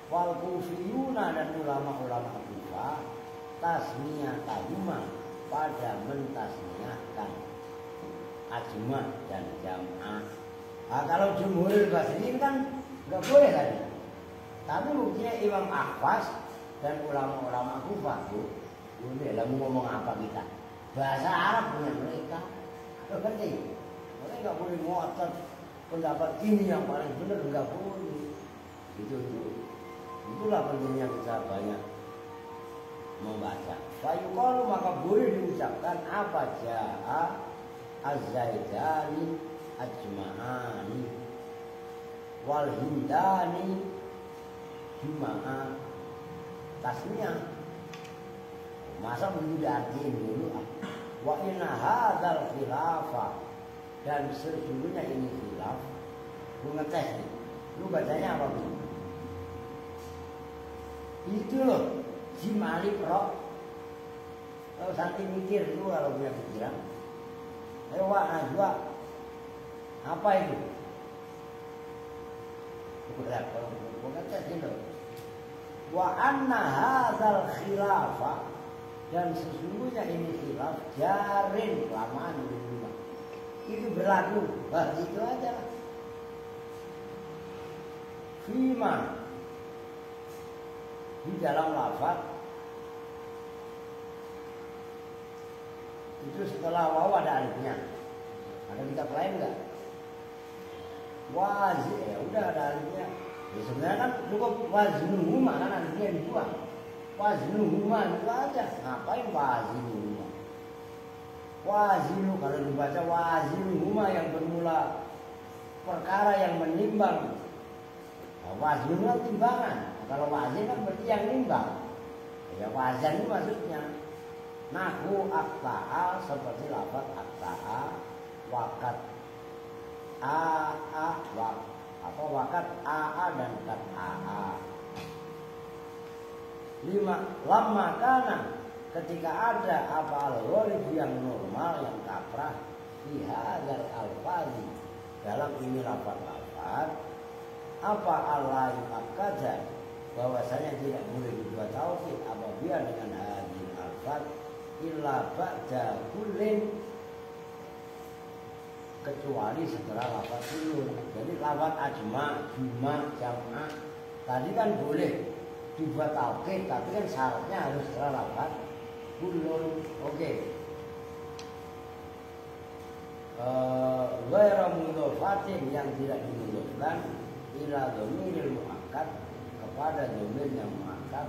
wal kufiyuna dan ulama-ulama Kufah tasniyatahuma pada mentasniahkan ajma dan jam'ah. Kalau jumhuril basriyin kan nggak boleh tadi. Tapi buktinya Imam Akhfas dan ulama-ulama Kufah tuh boleh. Lah mau ngomong apa kita? Bahasa Arab punya mereka. Penting. Mereka nggak boleh ngotot pendapat ini yang paling benar, nggak boleh. Itulah pentingnya kita banyak membaca. Fayuqalu maka boleh diucapkan apa jaa az-zaidani ajma'ani wal hindani juma'a tasniyah. Masa begitu diartiin dulu? Wa inna hadzal khilafa dan sesungguhnya ini khilaf. Lu ngetes nih. Lu bacanya apa Bu? Itu loh Jimali Pro. Kalau santai mikir itu kalau punya pikiran. Ayo Wak Najwa. Apa itu? Berat kalau ngetes itu. Wa anna hadzal khilafa dan sesungguhnya ini khilaf jarin kelamaan di rumah. Itu berlaku. Itu aja. Fima di dalam lafaz itu setelah waw ada alifnya. Ada kitab lain enggak? Wazin ya udah ada alifnya. Ya sebenarnya kan cukup waznuhuma kan alifnya dibuang. Waznuhuma itu aja. Ngapain wazinuhuma? Wazinu kalau dibaca wazinuhuma yang bermula perkara yang menimbang. Nah, wazinu kan timbangan. Nah, kalau wazin kan berarti yang nimbang. Ya wazan itu maksudnya. Nahu akta'a seperti lafaz akta'a, wakat a wak atau wakat a dan kat a. Lama kana ketika ada apa al-ghalib yang normal yang kaprah fi hadzal alfazi dalam ini lafaz apa Allah yu'akkaza bahwasanya tidak boleh dibuat tauhid apabila dengan hadil alfaz illa ba'da kullin kecuali setelah lafaz kulun. Jadi lafaz ajma, juma, jam'a tadi kan boleh dibuat tauhid, tapi kan syaratnya harus setelah lafaz kulun. Oke. Ghairu mudhofatin yang tidak dimudhofkan ila dhamiril muakkad kepada dhamir yang muakkad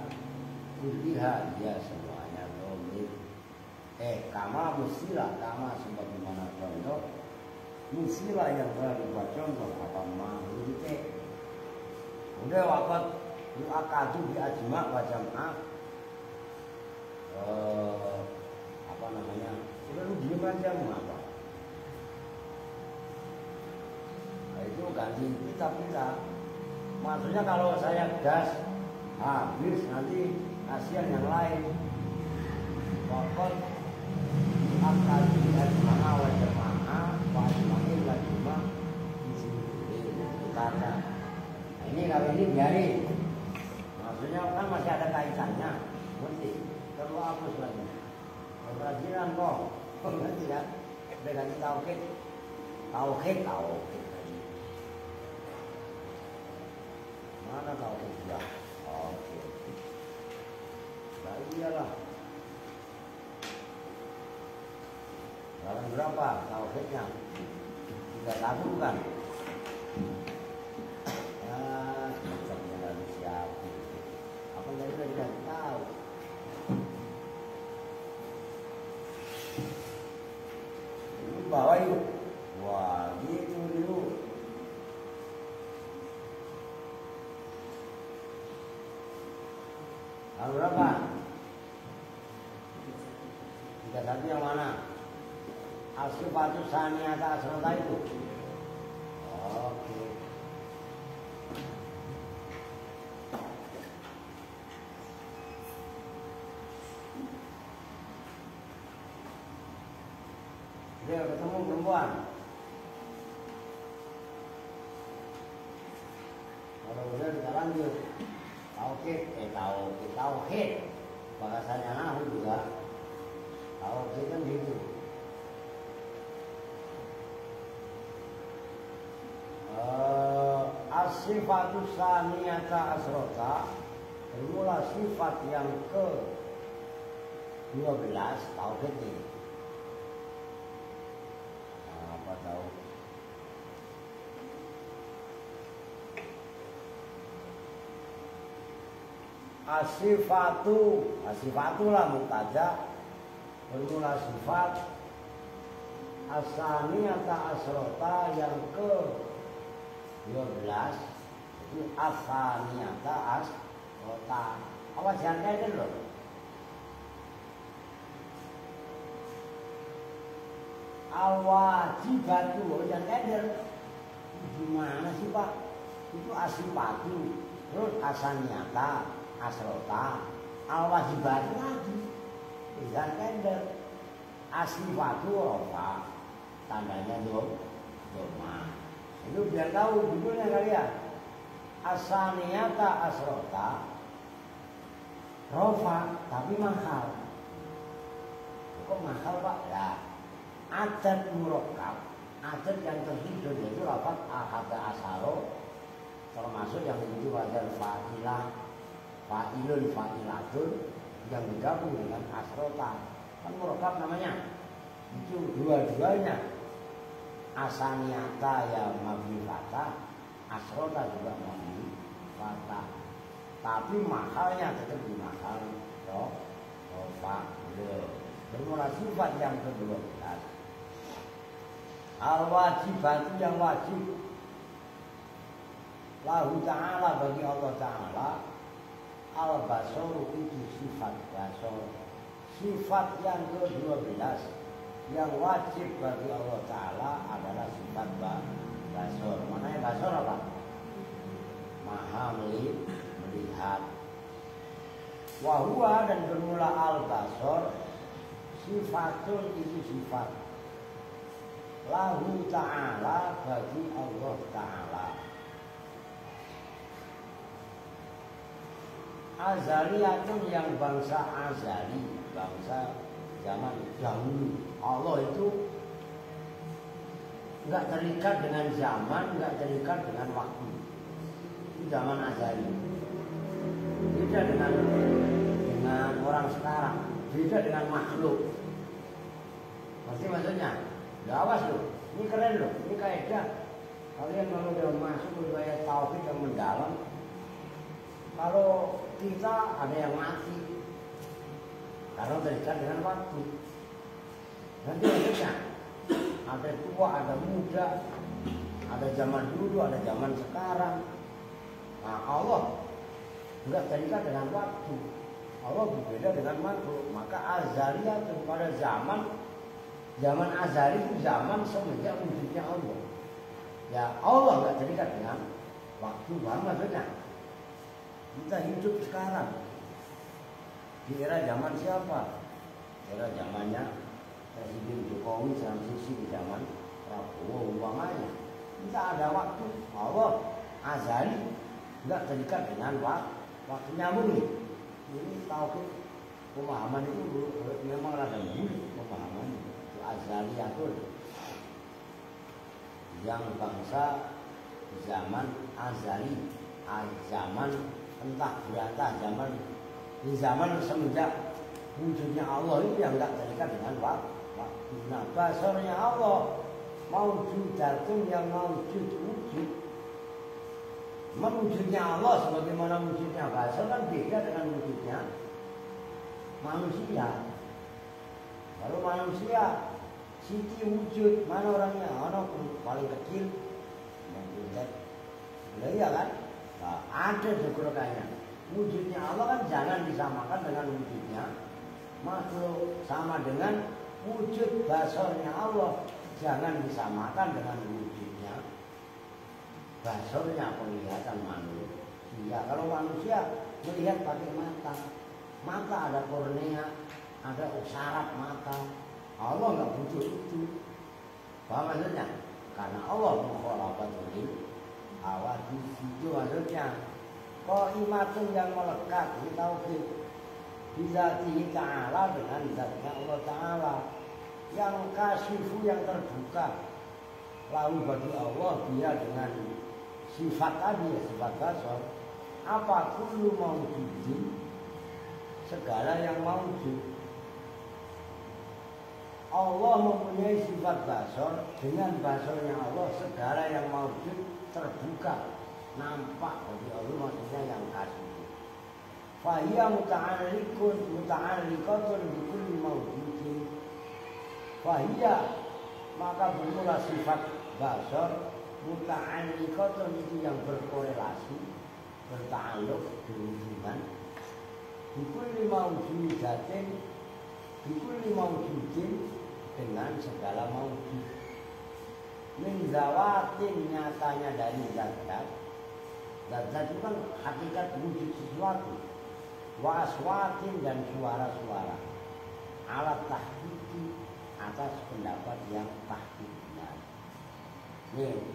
kulliha ya semuanya dhamir. Kama musilah kama sebagaimana contoh musilah yang telah dibuat contoh apa mahluke. Udah wafat yu'akadu bi ajma wa jam'a. Apa namanya? Udah lu diem aja mau apa? Nah, itu ganti kita. Maksudnya kalau saya gas habis nanti kasihan yang lain. Wafat yu'akadu bi ajma wa jam'a wa ajma'in wa juma di sini kata. Nah, ini kalau ini biarin. Maksudnya kan masih ada kaitannya. Mesti perlu hapus lagi. Kerajinan kok. Nanti kan udah ganti tauhid. Tauhid. Mana tauhid dia? Oke. Nah iyalah. Dalam berapa tauhidnya? 31 kan? Macamnya dari siapa? Apa dari kita tidak tahu? berapa? 31 yang mana? As-sifatu saniyata asrota itu. Oke. Dia ketemu perempuan. Kalau udah kita lanjut. Tauhid. Bahasanya nahu juga. Tauhid kan gitu. As-sifatu saniyata asrota, bermula sifat yang ke 12 tauhid ini. Apa tahu? As-sifatu lah mubtada, bermula sifat as-saniyata asrota yang ke 12 itu as-saniyata asrota. Awas jangan kayak loh. Al-wajibatu jangan kayak gimana sih Pak? Itu as-sifatu, terus as-saniyata asrota, al-wajibatu lagi. Jangan kayak as-sifatu rofa, tandanya doma. Itu biar tahu judulnya kalian. As-saniyata asrota rofa tapi mahal. Kok mahal Pak? Ya, adat murakkab, adat yang terhidur yaitu lafaz ahada asaro, termasuk yang itu wajar fa'ilah, fa'ilun, fa'ilatun yang digabung dengan asrota. Kan murakkab namanya. Itu dua-duanya. Asaniyata ya mabni fatah, asrota juga mabni fatah. Tapi mahalnya tetap di mahal. Rofa. Bermula sifat yang ke-12. Al-wajibatu yang wajib. Lahu ta'ala bagi Allah Ta'ala. Al-basoru itu sifat basor. Sifat yang ke-12 yang wajib bagi Allah Ta'ala adalah sifat basor. Maknanya basor apa? Maha melihat. Wahuwa dan bermula al-basor sifatun itu sifat lahu ta'ala bagi Allah Ta'ala. Azaliyatun yang bangsa azali, bangsa zaman dahulu. Allah itu enggak terikat dengan zaman, enggak terikat dengan waktu. Itu zaman azali. Beda dengan orang sekarang, beda dengan makhluk. Pasti maksudnya, udah awas loh, ini keren loh, ini kaidah. Kalian kalau udah masuk ke wilayah tauhid yang mendalam, kalau kita ada yang mati, karena terikat dengan waktu. Nanti maksudnya, ada tua, ada muda, ada zaman dulu, ada zaman sekarang. Nah Allah enggak terikat dengan waktu. Allah berbeda dengan makhluk. Maka azaliyah pada zaman azali itu zaman semenjak wujudnya Allah. Ya Allah enggak terikat dengan waktu. Paham maksudnya? Kita hidup sekarang di era zaman siapa? Era zamannya Presiden Jokowi, transisi di zaman Prabowo umpamanya. Kita ada waktu. Allah azali enggak terikat dengan waktu nyambung nih. Ini tauhid pemahaman itu memang rada bulat pemahaman itu azaliyatul yang bangsa zaman azali, zaman entah berantah zaman di zaman semenjak wujudnya Allah itu yang enggak terikat dengan waktu. Nah basornya Allah maujudatun yang maujud wujud. Wujudnya Allah sebagaimana wujudnya basar kan beda dengan wujudnya manusia. Kalau manusia siti wujud, mana orangnya? Orang paling kecil, yang bulat. Iya kan? Nah, ada segerakannya. Wujudnya Allah kan jangan disamakan dengan wujudnya makhluk, sama dengan wujud basornya Allah jangan disamakan dengan wujudnya basornya penglihatan manusia. Kalau manusia melihat pakai mata, mata ada kornea, ada saraf mata. Allah nggak butuh itu. Paham maksudnya? Karena Allah mukhalaqatul awadis, itu maksudnya. Qaimatun yang melekat di tauhid bizatihi ta'ala, dengan zatnya Allah Ta'ala, yang kasifu, yang terbuka, lalu bagi Allah dia dengan sifat tadi, sifat basar. Apa kullu maujudin, segala yang maujud. Allah mempunyai sifat basar, dengan basarnya Allah segala yang maujud terbuka, nampak bagi Allah, maksudnya yang kasih. Fahiyya muta'alliqatun bikulli mawjudin. Fahiyya, maka bermula sifat basar, muta'alliqatun itu yang berkorelasi, berta'alluq, berhubungan. Bikulli mawjudatin, bikulli mawjudin, dengan segala mawjud. Min zawatin, nyatanya dari zat-zat. Zat-zat itu kan hakikat wujud sesuatu. Wa aswatin, dan suara-suara. Alat tahqiqi, atas pendapat yang tahqiq benar. Nih,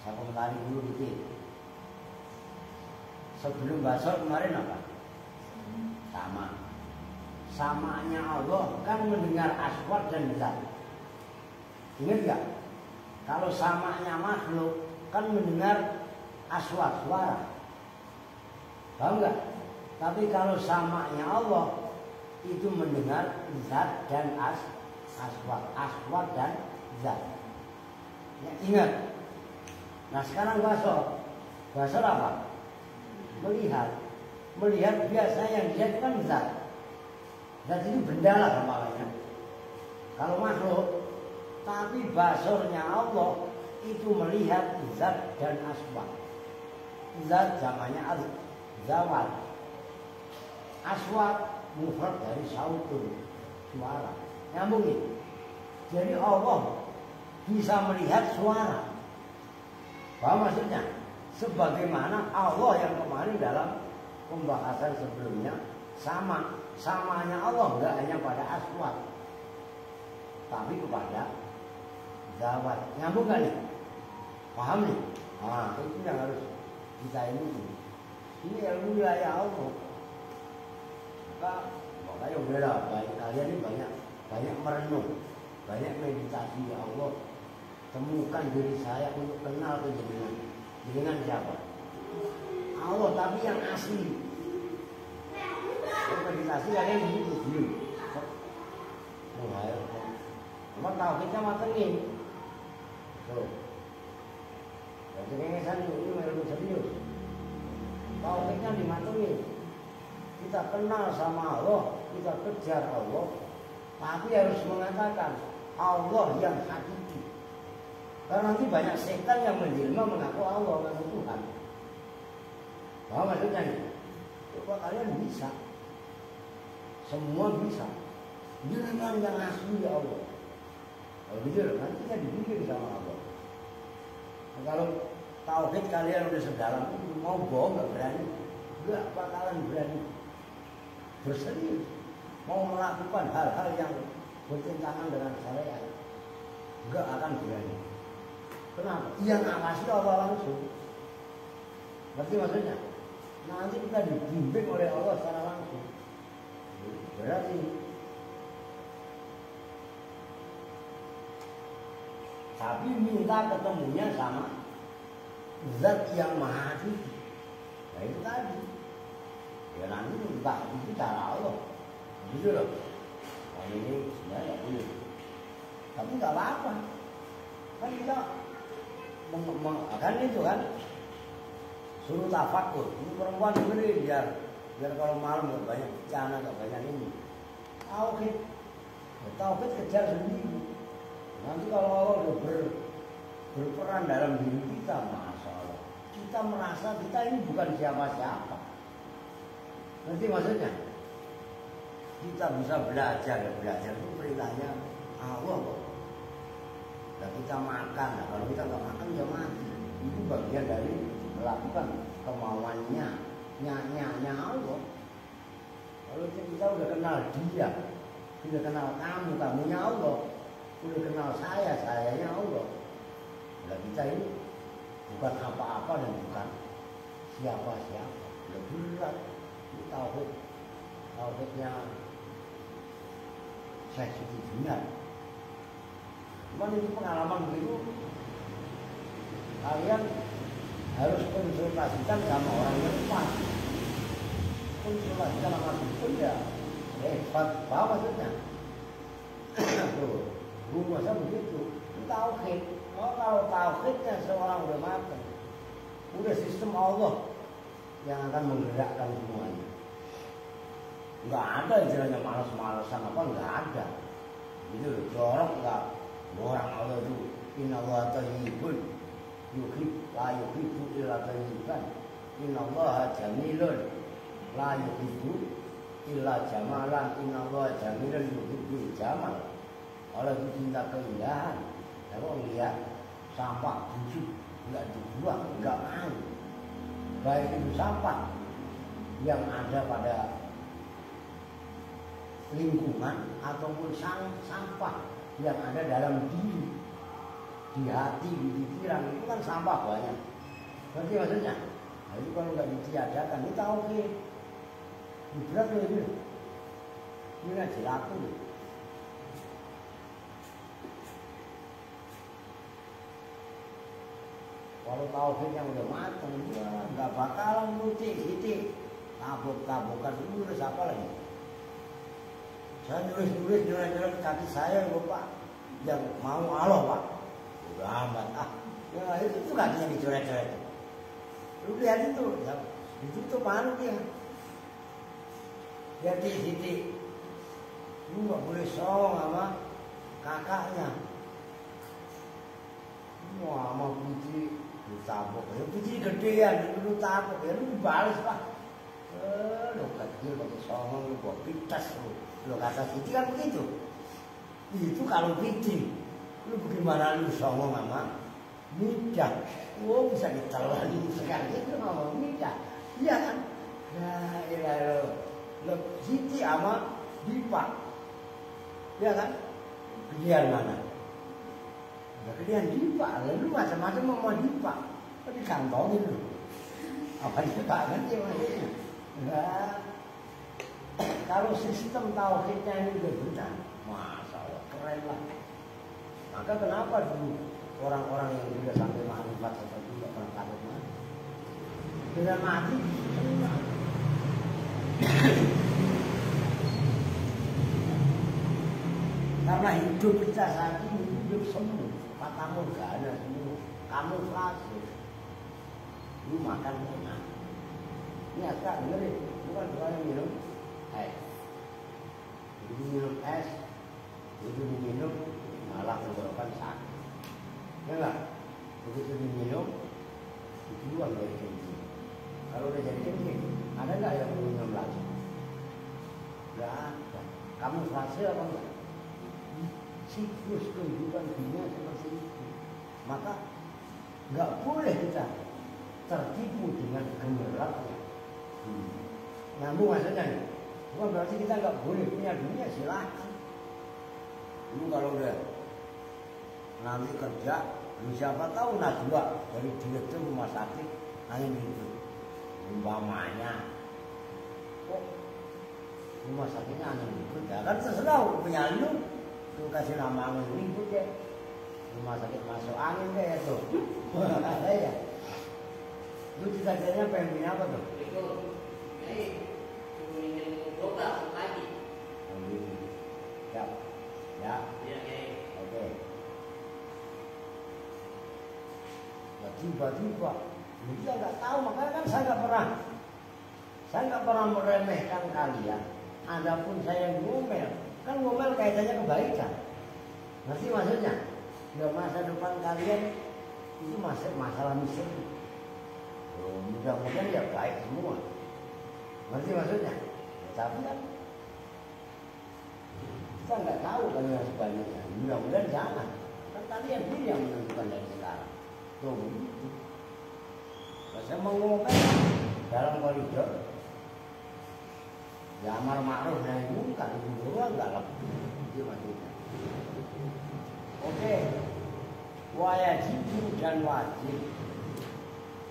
saya komentari dulu dikit. Sebelum basar kemarin apa? Sama. Samanya Allah kan mendengar aswat dan zat. Ingat gak? Kalau samanya makhluk kan mendengar aswat, suara. Paham gak? Tapi kalau samanya Allah itu mendengar zat dan aswat, aswat dan zat. Ya, ingat. Nah sekarang basar. Basar apa? Melihat. Melihat biasanya yang dilihat kan zat. Zat itu benda lah gampangnya. Kalau makhluk, tapi basarnya Allah itu melihat zat dan aswat. Zat zamannya zawat. Aswat mufrad dari sautun, suara. Nyambung ini. Jadi Allah bisa melihat suara. Paham maksudnya? Sebagaimana Allah yang kemarin dalam pembahasan sebelumnya sama. Samanya Allah enggak hanya pada aswat, tapi kepada zawat. Nyambung gak nih? Paham nih? Nah, itu yang harus kita ilmu. Ini ilmu wilayah Allah. Makanya udahlah, kalian ini banyak merenung, banyak meditasi ya Allah. Temukan diri saya untuk kenal ke jenengan. Jenengan siapa? Allah, tapi yang asli. Meditasi kalian begitu diem. Cuma tauhidnya matengin. Tuh. Jadi kengesan ini ilmu serius. Tauhidnya dimatengin. Kita kenal sama Allah, kita kejar Allah, tapi harus mengatakan Allah yang hakiki. Karena nanti banyak setan yang menjelma mengaku Allah, mengaku Tuhan. Bahwa maksudnya ini, coba kalian bisa, semua bisa. Jangan yang asli ya Allah. Kalau gitu nanti kita dibikin sama Allah. Nah, kalau tauhid kalian udah sedalam itu, mau bohong nggak berani, nggak bakalan berani. Berserius mau melakukan hal-hal yang bertentangan dengan syariat, nggak akan berani. Kenapa? Yang ngawasi Allah langsung. Berarti maksudnya nanti kita dibimbing oleh Allah secara langsung. Berarti tapi minta ketemunya sama zat yang maha hakiki. Nah itu tadi. Ya nanti entah itu cara Allah. Gitu loh. Kalau ini sebenarnya boleh. Tapi nggak apa-apa. Kan kita kan itu kan suruh tafakur. Ini perempuan begini biar kalau malam nggak banyak bencana, nggak banyak ini. Tauhid kejar sendiri. Nanti kalau Allah udah berperan dalam diri kita, masya Allah, kita merasa kita ini bukan siapa-siapa. Ngerti maksudnya? Kita bisa belajar itu perintahnya Allah kok. Dan kita makan, nah, kalau kita nggak makan ya mati. Itu bagian dari melakukan kemauannya, nyanya Allah. Kalau kita udah kenal dia, udah kenal kamu, kamunya Allah, udah kenal sayanya Allah. Nah, kita ini bukan apa-apa dan bukan siapa-siapa. Lebih berat tauhidnya saya sudah benar. Cuman itu pengalaman begitu, kalian harus konsultasikan sama orang yang tepat. Konsultasikan sama dukun ya hebat banget maksudnya. Tuh, masa begitu. Tauhid. Kalau tauhidnya seorang udah matang, udah sistem Allah yang akan menggerakkan semuanya. Nggak ada istilahnya malas-malasan apa, nggak ada. Itu jorok nggak. Orang Allah itu innallaha thayyibun la yuhibbu illa thayyiban. Innallaha jamilun la yuhibbu illa jamalan. Innallaha jamilun yuhibbul jamal. Allah itu cinta keindahan. Kalau lihat sampah busuk nggak dibuang, nggak mau. Baik itu sampah yang ada pada lingkungan ataupun sampah yang ada dalam diri, di hati, di pikiran, itu kan sampah banyak. Berarti maksudnya, nah, itu kalau nggak ditiadakan, itu oke. Berat loh itu. Ini nggak laku. Kalau tauhid yang udah matang, ya nggak bakalan titik, tabuk-tabukan dulu siapa lagi? Saya nulis kaki saya Bapak yang mau Allah Pak. Udah amat ya itu kakinya dicoret-coret. Lu lihat itu, ya, itu malu dia. Jadi titik, lu nggak boleh song sama kakaknya. Wah, sama putri ditabok, ya putri gedean, lu tabok, ya lu balas Pak. Lu kecil pakai songong, lu bawa pitas lu. Lu kata Siti kan begitu. Itu kalau Fitri. Lu bagaimana lu songong sama Midah? Oh bisa ditelan sekali itu sama Midah. Iya kan? Nah iya lu Siti sama Dipa. Iya kan? Gedean mana? Gedean Dipa. Lalu macam-macam mau Dipa. Kok dikantongin lu? Apa Dipa kan dia maksudnya? Enggak. Kalau sistem tauhidnya ini udah benar, masya Allah keren lah. Maka kenapa dulu orang-orang yang sudah sampai makrifat seperti itu pernah takut mati? Dengan mati, karena hidup kita saat ini hidup semu, matamu gak ada semua, kamu frase, lu makan enak. Ini agak dengerin, bukan yang minum. Itu minum es, itu diminum malah tenggorokan sakit. Ya enggak? Begitu diminum, dibuang dari kencing. Kalau udah jadi kencing, ada nggak yang minum lagi? Nggak ada. Kamu fase apa enggak? Siklus kehidupan dunia seperti itu. Maka nggak boleh kita tertipu dengan gemerlapnya. Namun maksudnya nih, bukan berarti kita nggak boleh punya dunia, silakan. Lu kalau udah nanti kerja, lu siapa tahu Najwa dari direktur rumah sakit hanya gitu. Umpamanya, kok rumah sakitnya hanya gitu? Ya kan terserah punya lu kasih nama angin ribut ya. Rumah sakit masuk angin kayak tuh. Ada ya. Lu cita-citanya pengen punya apa tuh? Dokter lagi. Ya. Ya. Oke. Ya tiba-tiba kita nggak tahu, makanya kan saya nggak pernah meremehkan kalian. Adapun saya ngomel, kan ngomel kaitannya kebaikan. Ngerti maksudnya? Ya masa depan kalian itu masih masalah misteri. Mudah-mudahan ya baik semua. Ngerti maksudnya? Tapi kan kita nggak tahu kan yang sebaliknya. Mudah-mudahan jangan. Kan kalian sendiri yang menentukan dari sekarang. Tuh begitu. Saya mau ngomong dalam koridor. Ya amar ma'ruf nahi munkar itu doang nggak lebih. Itu maksudnya. Oke. Wajib dan wajib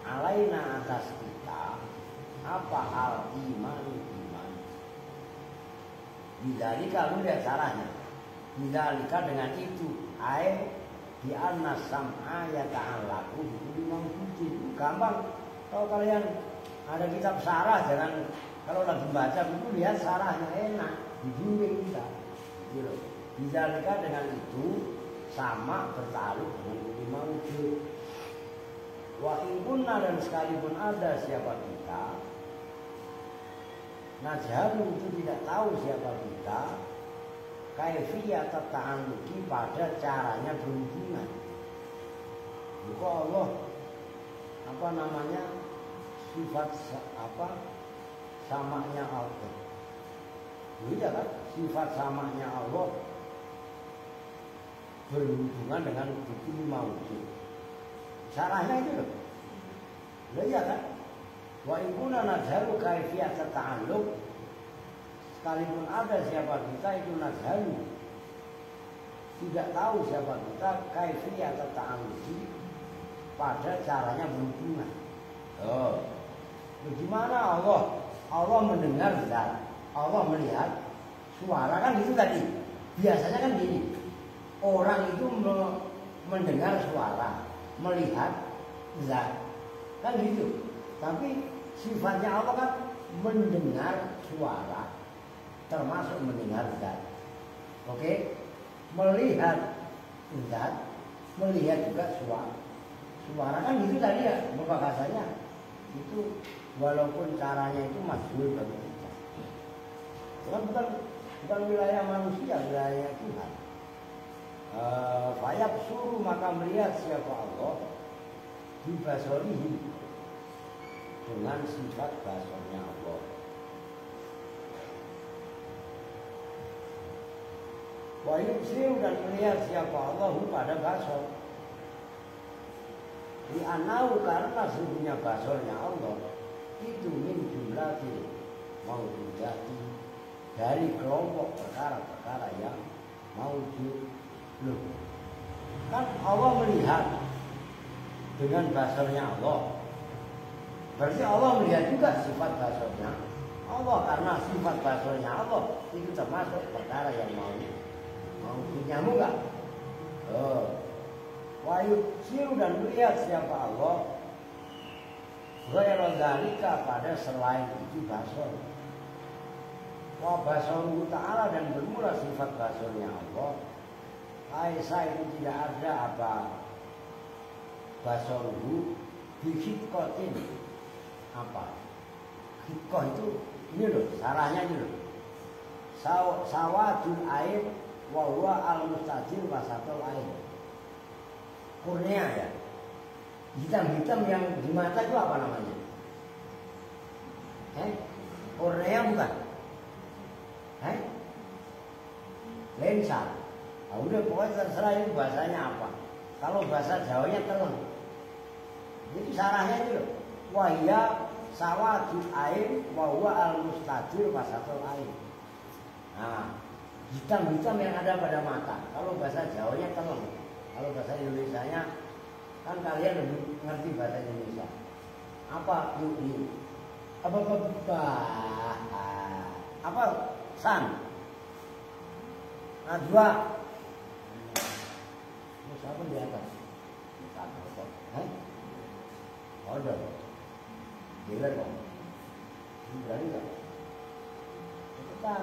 alaina atas kita apa hal iman. Bidzalika lu lihat caranya. Bidzalika dengan itu ai di anna sam'a yata'allaqu bi mawjudin. Gampang kalau kalian ada kitab syarah jangan kalau lagi baca itu lihat syarahnya enak, dibimbing kita. Gitu. Bidzalika dengan itu sama bertaruh dengan kulli mawjud. Wa in kunna dan sekalipun ada siapa kita najhalu itu tidak tahu siapa kita kaifiyat ta'alluqi pada caranya berhubungan. Bukan Allah apa namanya sifat apa samanya Allah. Iya kan sifat samanya Allah berhubungan dengan kulli mawjud. Caranya itu loh. Iya kan? Wa in kunna najhalu kaifiyat ta'alluq sekalipun ada siapa kita itu najhalu tidak tahu siapa kita kaifiyat ta'alluqi pada caranya berhubungan. Oh. Bagaimana Allah mendengar zat, Allah melihat suara kan itu tadi. Biasanya kan gini. Orang itu mendengar suara, melihat zat. Kan gitu. Tapi sifatnya Allah kan mendengar suara, termasuk mendengar zat. Oke? Melihat zat, melihat juga suara. Suara kan gitu tadi ya, bahasanya. Itu walaupun caranya itu majhul bagi kita. Itu kan bukan wilayah manusia, wilayah Tuhan. Fayab suruh maka melihat siapa Allah dibasorihi dengan sifat basornya Allah. Wa yubsiru dan melihat siapa Allah pada basor. Di anau karena sesungguhnya basornya Allah itu min jumlatil maujudati dari kelompok perkara-perkara yang maujud. Loh, kan Allah melihat dengan basornya Allah. Berarti Allah melihat juga sifat basornya Allah karena sifat basornya Allah itu termasuk perkara yang mau nyamuk enggak? Wahyu siru dan melihat siapa Allah ghairu dzalika pada selain itu basor. Wa basoru ta'ala dan bermula sifat basornya Allah. Aisyah itu tidak ada apa basoru bihitkotin apa hitkoh itu ini loh sarahnya ini loh sawadul air wa huwa al-mustajir wasatul air kurnia ya hitam-hitam yang di mata itu apa namanya kurnia bukan lensa. Nah, udah pokoknya terserah itu bahasanya apa. Kalau bahasa Jawanya teleng. Jadi sarahnya itu loh. Wahya sawadul air wa huwa al-mustajir wasatul air. Nah, hitam-hitam yang ada pada mata. Kalau bahasa Jawanya teleng. Kalau bahasa Indonesianya kan kalian lebih ngerti bahasa Indonesia. Apa yuk? Apa san? Najwa. Siapa di atas? Order. Dealer kok. Ini berani gak? Cepetan.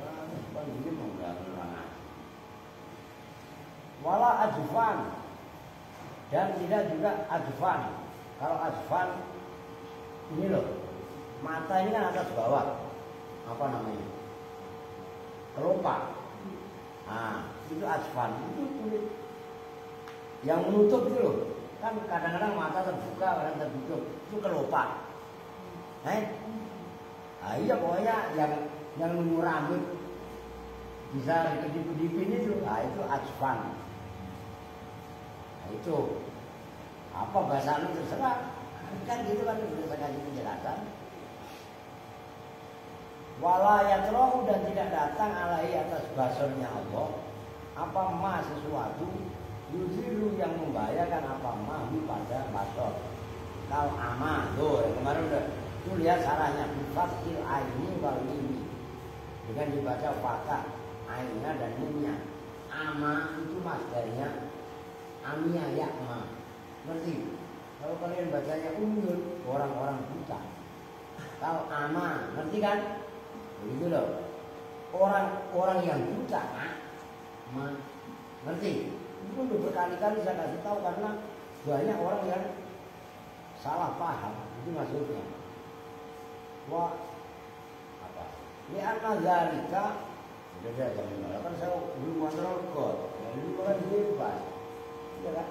Ya, cepetan ini mau gak ngelangan. Wala ajfan. Dan tidak juga ajfan. Kalau ajfan ini loh. Mata ini kan atas bawah. Apa namanya? Kelopak. Nah, itu ajfan. Itu kulit. Yang menutup itu loh. Kan kadang-kadang mata terbuka, kadang tertutup. Itu kelopak. Iya pokoknya yang nunggu rambut bisa kedip-kedipin itu, itu ajfan. Itu apa bahasa lu terserah, kan gitu kan udah saya kasih penjelasan. Wala yatrahu, dan tidak datang alaihi atas basornya Allah apa ma sesuatu yuziru yang membahayakan apa ma pada basor. Kalau ama tuh yang kemarin udah tuh lihat salahnya bifathil aini wal mimi, dengan dibaca fathah ainnya dan mimnya. Ama itu masdarnya amia yakma, ngerti? Kalau kalian bacanya umyun, orang-orang buta. Kalau ama, ngerti kan? Begitu loh. Orang yang buta, ngerti? Itu udah berkali-kali saya kasih tahu karena banyak orang yang salah paham. Itu maksudnya. Wah, apa? Li'anna zalika, udah jangan malah kan saya belum kontrol kod. Dulu kan bebas. Ya kan?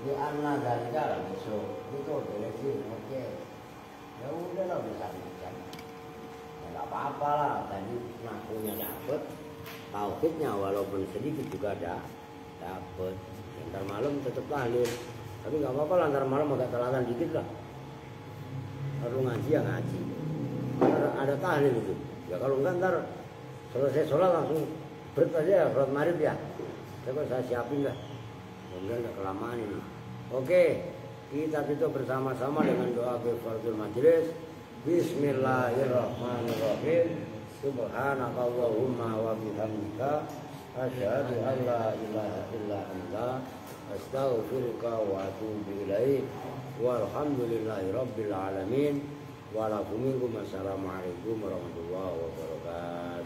Di anna zalika lah besok itu beresin, oke. Ya udah lah bisa bicara. Ya nggak apa-apa lah. Tadi ngakunya dapet, tauhidnya walaupun sedikit juga dapet. Ntar malam tetap tahlil. Tapi nggak apa-apa lah, ntar malam agak telatan dikit lah. Kalau ngaji ya ngaji. Ada tahlil itu. Ya kalau enggak ntar selesai sholat langsung berat aja, sholat maghrib ya. Saya siapin lah. Kemudian udah kelamaan ini. Oke, kita tutup bersama-sama dengan doa kifaratul majlis. Bismillahirrahmanirrahim. Subhanakallahumma wa bihamdika asyhadu an la ilaha illa anta astaghfiruka wa atubu ilaik. Walhamdulillahi rabbil alamin. Assalamualaikum warahmatullahi wabarakatuh.